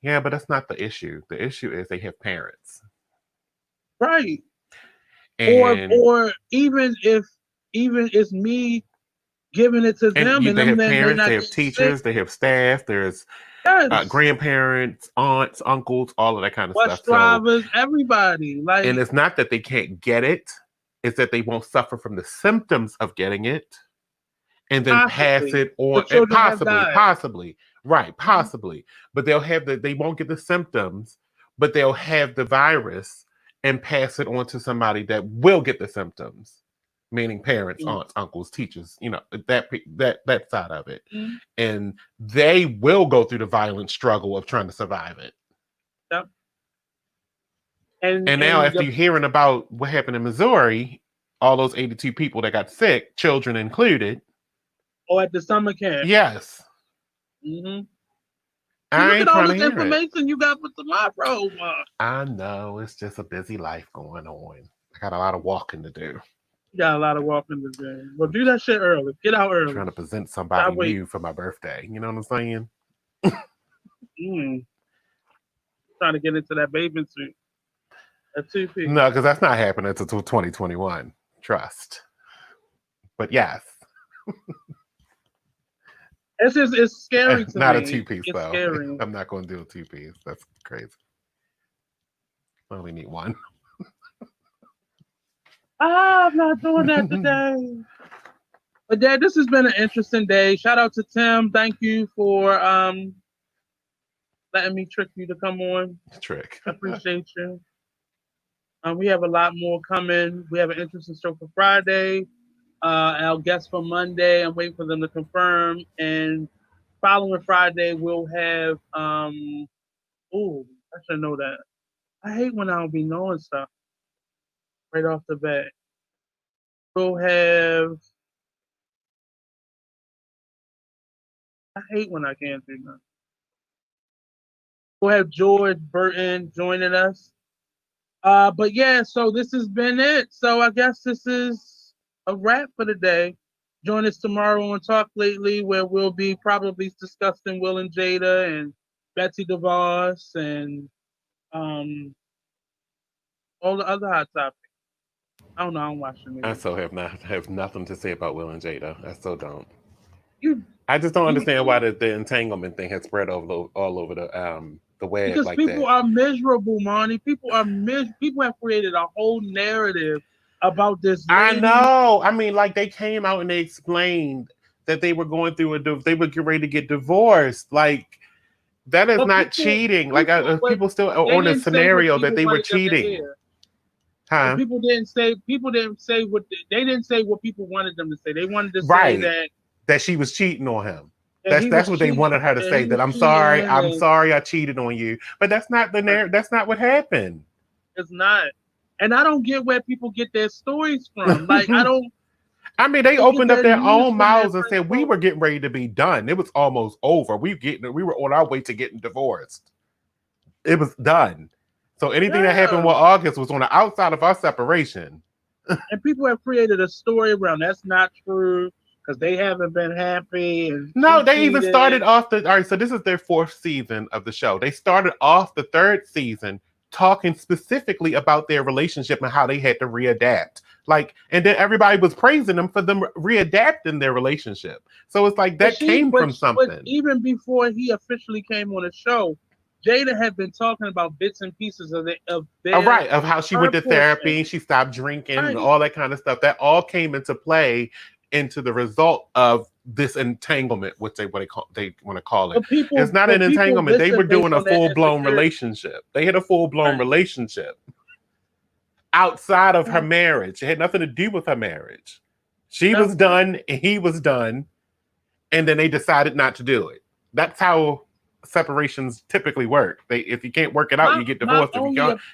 Yeah, but that's not the issue. The issue is they have parents, Right. Or and or even it's me giving it to them and they them have then they parents, they not have getting sick. teachers, they have staff. There's Yes. grandparents, aunts, uncles, all of that kind of Bus stuff. So, drivers, everybody. and Like it's not that they can't get it; it's that they won't suffer from the symptoms of getting it and then pass possibly. it on, The and children have possibly, died. possibly, right, Mhm. possibly. But they'll have they won't get the symptoms, but they'll have the virus, and pass it on to somebody that will get the symptoms, meaning parents, aunts, uncles, teachers, that side of it. And they will go through the violent struggle of trying to survive it. Yep. And now after you're hearing about what happened in Missouri, all those 82 people that got sick, children included. Oh, at the summer camp. Yes. Mm-hmm. I look ain't at all trying this to hear information you got for tomorrow. I know, it's just a busy life going on. I got a lot of walking to do. You got a lot of walking to do. Well, do that shit early. Get out early. I'm trying to present somebody new for my birthday. You know what I'm saying? Trying to get into that bathing suit. A 2-piece. No, because that's not happening until 2021. Trust. But yes. It's scary to not me. Not a 2-piece, it's though. Scary. I'm not going to do a 2-piece. That's crazy. I only need one. I'm not doing that today. But Dad, this has been an interesting day. Shout out to Tim. Thank you for letting me trick you to come on. Trick. I appreciate you. We have a lot more coming. We have an interesting show for Friday. Our guest for Monday, I'm waiting for them to confirm. And following Friday, we'll have I should know that. I hate when I don't be knowing stuff right off the bat. We'll have. I hate when I can't do nothing. We'll have George Burton joining us. But yeah, so this has been it. So I guess this is a wrap for the day. Join us tomorrow on Talk Lately, where we'll be probably discussing Will and Jada and Betsy DeVos and all the other hot topics. I don't know. I don't watch the I so have nothing to say about Will and Jada. I so don't. You I just don't understand why the entanglement thing has spread all over the web because like people that. are miserable, Monty. People have created a whole narrative about this lady. I know. I mean, like they came out and they explained that they were going through they were getting ready to get divorced. Like that is not cheating. People still are on a scenario that they were cheating. Huh? People didn't say what they didn't say what people wanted them to say. They wanted to say that she was cheating on him. That's what they wanted her to say. That I'm sorry I cheated on you. But that's not the narrative. That's not what happened. It's not. And I don't get where people get their stories from. Like I don't. I mean, they opened up their own mouths and said we were getting ready to be done. It was almost over. We were on our way to getting divorced. It was done. So anything that happened with August was on the outside of our separation. And people have created a story around that's not true because they haven't been happy. And no, they even started off all right, so this is their 4th season of the show. They started off the 3rd season talking specifically about their relationship and how they had to readapt. And then everybody was praising them for them readapting their relationship. So it's like that came from something. But even before he officially came on the show, Jada had been talking about bits and pieces of how she went to therapy, she stopped drinking, and all that kind of stuff. That all came into play into the result of this entanglement, which they want to call it. It's not an entanglement. They were doing a full-blown relationship. They had a full-blown relationship outside of her marriage. It had nothing to do with her marriage. She was done, and he was done, and then they decided not to do it. That's how separations typically work. If you can't work it out, you get divorced. If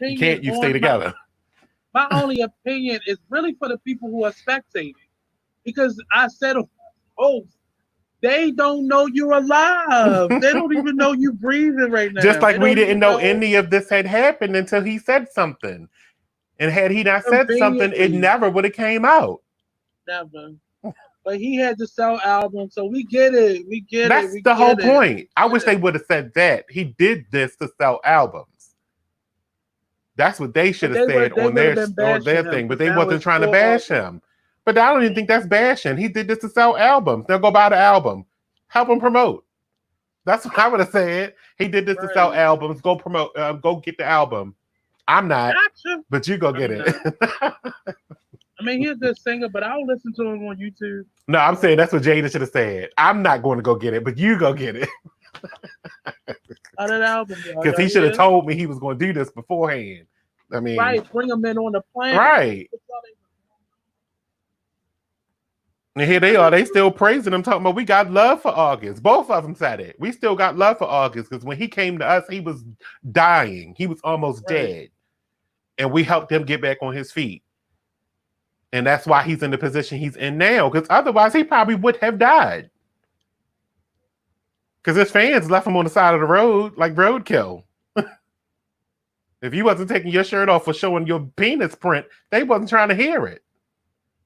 you can't, you stay together. My only opinion is really for the people who are spectating. Because I said, they don't know you're alive. They don't even know you're breathing right now. Just like we didn't know any of this had happened until he said something. And had he not said something, it never would have came out. Never. But he had to sell albums, so we get it. That's the whole point. I wish they would have said that. He did this to sell albums. That's what they should have said on their thing, but they wasn't trying to bash him. But I don't even think that's bashing. He did this to sell albums. They'll go buy the album. Help him promote. That's what I would have said. He did this to sell albums. Go promote. Go get the album. I'm not, but you go get it. I mean, he's a good singer, but I'll listen to him on YouTube. No, I'm saying that's what Jada should have said. I'm not going to go get it, but you go get it. That album. Because he should have told me he was going to do this beforehand. I mean, right, bring them in on the planet. Right. And here they are. They still praising him, talking about we got love for August. Both of them said it. We still got love for August because when he came to us, he was dying. He was almost dead. And we helped him get back on his feet. And that's why he's in the position he's in now. Because otherwise, he probably would have died. Because his fans left him on the side of the road like roadkill. If you wasn't taking your shirt off or showing your penis print, they wasn't trying to hear it.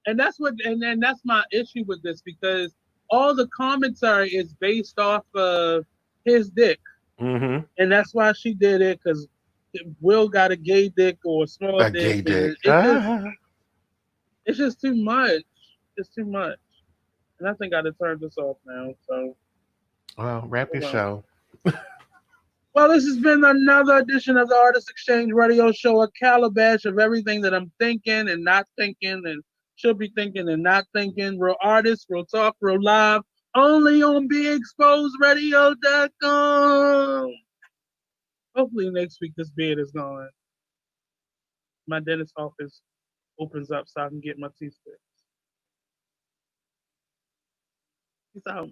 And that's what, and that's my issue with this, because all the commentary is based off of his dick, mm-hmm. and that's why she did it, because Will got a gay dick or a small A dick, gay dick. It's just too much. It's too much, and I think I have turned this off now. So, well, wrap your show. Well, this has been another edition of the Artist Exchange Radio Show, a calabash of everything that I'm thinking and not thinking and should be thinking and not thinking. Real artists, real talk, real live, only on BeExposedRadio.com. Hopefully next week this beard is gone. My dentist office opens up so I can get my teeth fixed. Peace out.